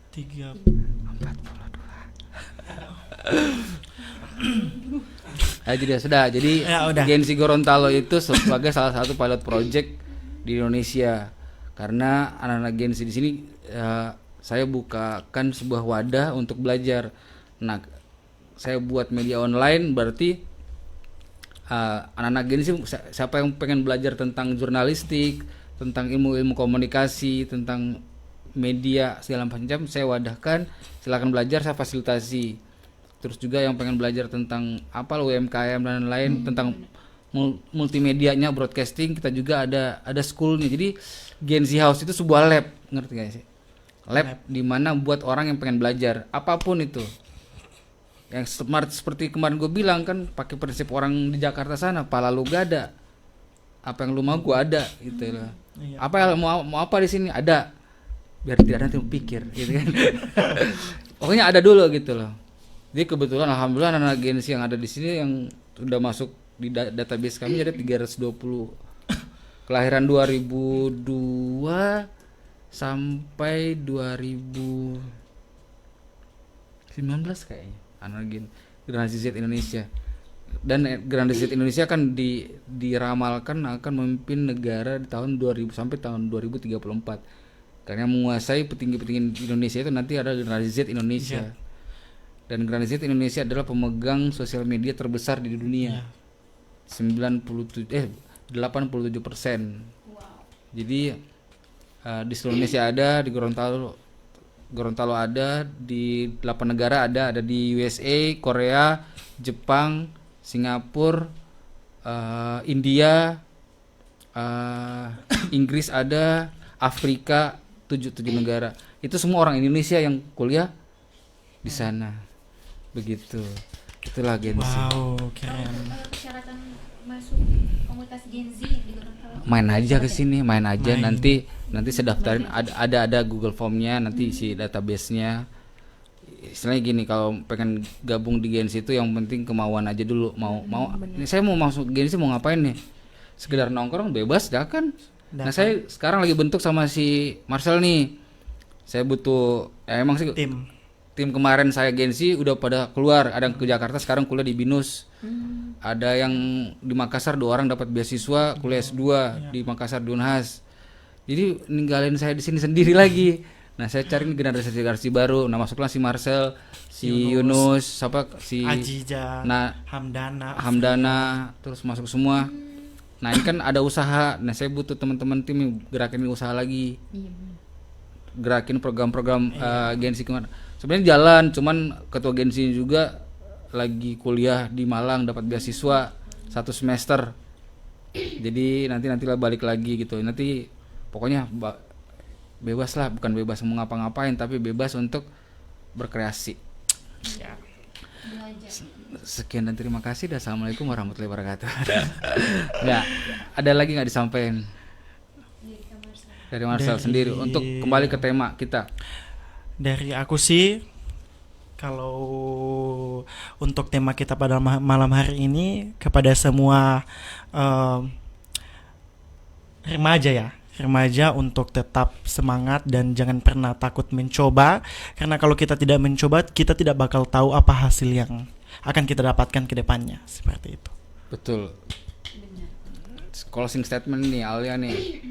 3. 42. Jadi sudah. Jadi Ya, udah. Gen Z Gorontalo itu sebagai salah satu pilot project di Indonesia. Karena anak-anak Gen Z di sini saya bukakan sebuah wadah untuk belajar. Nah, saya buat media online berarti anak-anak Gen Z siapa yang pengen belajar tentang jurnalistik, tentang ilmu-ilmu komunikasi, tentang media segala macam, saya wadahkan, silakan belajar, saya fasilitasi. Terus juga yang pengen belajar tentang UMKM dan lain-lain, tentang multimedianya, broadcasting, kita juga ada schoolnya. Jadi Gen Z House itu sebuah lab, ngerti gak sih? Lab di mana buat orang yang pengen belajar apapun itu. Yang smart seperti kemarin gue bilang kan, pakai prinsip orang di Jakarta sana, pala lu gak ada, apa yang lu mau gue ada gitu loh. Iya. Apa yang mau apa di sini ada, biar tidak nanti pikir gitu kan. Pokoknya ada dulu gitu loh. Jadi kebetulan alhamdulillah anak Gen Z yang ada di sini yang sudah masuk di database kami ada 320. Kelahiran 2002 sampai 2019 kayaknya. Anak generasi Z Indonesia. Dan generasi Z Indonesia kan diramalkan akan memimpin negara di tahun 2000 sampai tahun 2034. Karena menguasai petinggi-petinggi di Indonesia itu nanti ada generasi Z Indonesia. Iya. Dan generasi Z Indonesia adalah pemegang sosial media terbesar di dunia. 87%. Jadi di seluruh Indonesia ada, di Gorontalo ada, di 8 negara ada di USA, Korea, Jepang, Singapura, India, Inggris ada, Afrika, 7 negara. Itu semua orang Indonesia yang kuliah di sana. Begitu. Itulah Gen Z. Wow, Kalau keren. persyaratan masuk komunitas Gen Z di Gorontalo. Main aja ke sini, main aja. Main. Nanti saya daftarin, ada Google Formnya, nanti isi database-nya. istilahnya gini, kalau pengen gabung di Gensi itu yang penting kemauan aja dulu. Mau bener. ini saya mau masuk Gensi mau ngapain nih? Sekedar nongkrong bebas dah kan. Nah, saya sekarang lagi bentuk sama si Marcel nih. Saya butuh emang sih tim kemarin saya Gensi udah pada keluar, ada yang ke Jakarta sekarang kuliah di BINUS. Ada yang di Makassar 2 orang dapat beasiswa kuliah S2 di Makassar di Unhas. Jadi ninggalin saya di sini sendiri lagi. Nah, saya cari generasi baru. Nah, masuklah si Marcel, si Yunus, si Ajija, Hamdana, terus masuk semua. Nah, ini kan ada usaha. Nah, saya butuh teman-teman tim yang gerakin usaha lagi. Iya, bener. Gerakin program-program Gensi kemarin. Sebenarnya jalan, cuman ketua Gensi juga lagi kuliah di Malang dapat beasiswa 1 semester. Jadi nanti lah balik lagi gitu. Nanti pokoknya bebas lah, bukan bebas mau ngapa-ngapain tapi bebas untuk berkreasi. Sekian dan terima kasih. Assalamualaikum warahmatullahi wabarakatuh. Nggak, ada lagi nggak disampaikan dari Marcel sendiri untuk kembali ke tema kita? Dari aku sih, kalau untuk tema kita pada malam hari ini, kepada semua remaja untuk tetap semangat dan jangan pernah takut mencoba, karena kalau kita tidak mencoba kita tidak bakal tahu apa hasil yang akan kita dapatkan ke depannya, seperti itu. Betul. Closing statement nih Alia nih.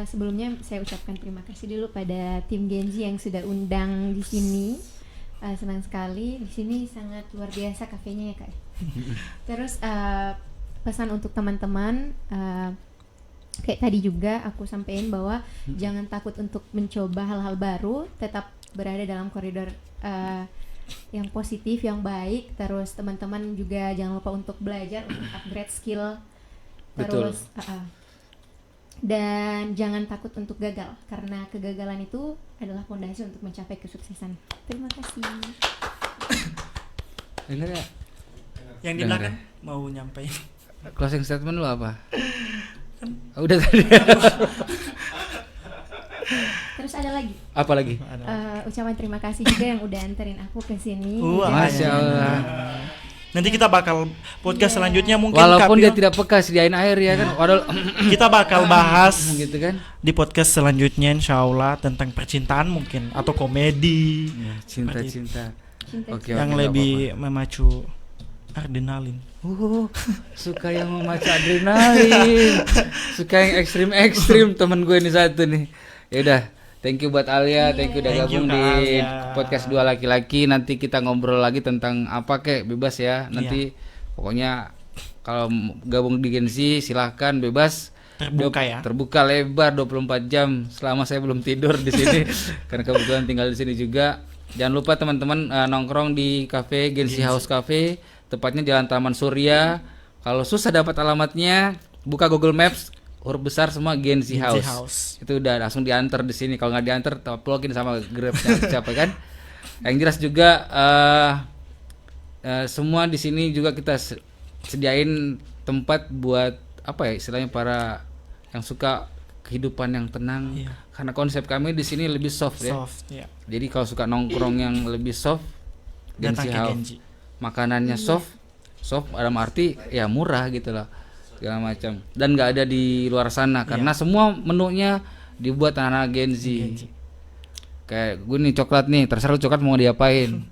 Sebelumnya saya ucapkan terima kasih dulu pada tim Genzi yang sudah undang di sini. Senang sekali di sini, sangat luar biasa kafenya ya Kak. Terus pesan untuk teman-teman, kayak tadi juga aku sampaikan bahwa jangan takut untuk mencoba hal-hal baru, tetap berada dalam koridor yang positif, yang baik. Terus teman-teman juga jangan lupa untuk belajar, untuk upgrade skill. Terus dan jangan takut untuk gagal, karena kegagalan itu adalah fondasi untuk mencapai kesuksesan. Terima kasih. Dengar ya? Yang di belakang mau nyampein closing statement lu apa? Udah tadi. Terus ada lagi? Apa lagi? Ucapan terima kasih juga yang udah anterin aku ke sini. Masya Allah. Nanti kita bakal podcast selanjutnya mungkin walaupun dia Kapil, tidak peka sediain air ya kan. Waduh. kita bakal bahas gitu kan. di podcast selanjutnya insya Allah tentang percintaan mungkin atau komedi Cinta. Oke, yang lebih memacu adrenalin. Suka yang memacu adrenalin. Suka yang ekstrim temen gue ini satu nih. Ya udah, thank you buat Alia, thank you udah gabung di podcast Dua Laki-Laki. Nanti kita ngobrol lagi tentang apa kek, bebas ya. Nanti pokoknya kalau gabung di Gensi silahkan bebas. Terbuka lebar 24 jam selama saya belum tidur di sini karena kebetulan tinggal di sini juga. Jangan lupa teman-teman nongkrong di cafe Gensi House Cafe, tepatnya Jalan Taman Surya. Kalau susah dapat alamatnya, buka Google Maps, huruf besar semua Gensi House. Itu udah langsung diantar di sini. Kalau nggak diantar, uploadin sama Grab siapa kan. Yang jelas juga semua di sini juga kita sediain tempat buat apa ya istilahnya para yang suka kehidupan yang tenang. Karena konsep kami di sini lebih soft ya. Jadi kalau suka nongkrong yang lebih soft, Gensi House. Makanannya soft dalam arti ya murah gitu lah segala macam. Dan nggak ada di luar sana karena semua menunya dibuat anak Gensi. Kayak gue nih coklat nih, terserah lu coklat mau diapain.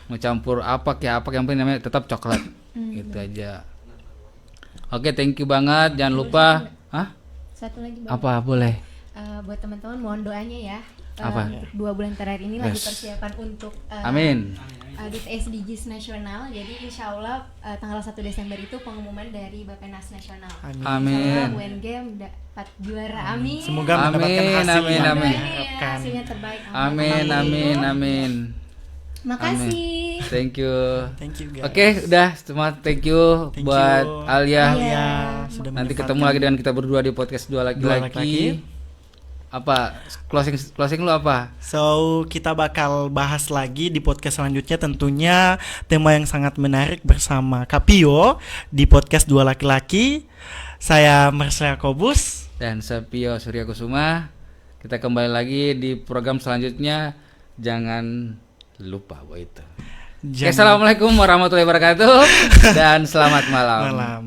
Mau campur apa kayak apa yang penting namanya tetap coklat. Gitu aja. Oke, thank you banget. Jangan lupa. Satu lagi apa boleh? Buat teman-teman mohon doanya ya. Apa? Untuk 2 bulan terakhir ini lagi persiapan untuk Amin. SDGs nasional. Jadi insya Allah tanggal 1 Desember itu pengumuman dari Bappenas Nasional. Amin. UNG dapat juara. Amin. Semoga mendapatkan hasil yang diharapkan. Hasilnya terbaik. Amin. Makasih. Thank you guys. Oke, udah semua thank you buat Alia. Nanti ketemu lagi dengan kita berdua di podcast Dua Laki-Laki. Apa closing lu apa? So kita bakal bahas lagi di podcast selanjutnya tentunya tema yang sangat menarik bersama Kapio di podcast Dua Laki-Laki. Saya Marcel Kobus dan Sapio Surya Kusuma. Kita kembali lagi di program selanjutnya. Jangan lupa bahwa itu. Oke, assalamualaikum warahmatullahi wabarakatuh dan selamat malam. Malam.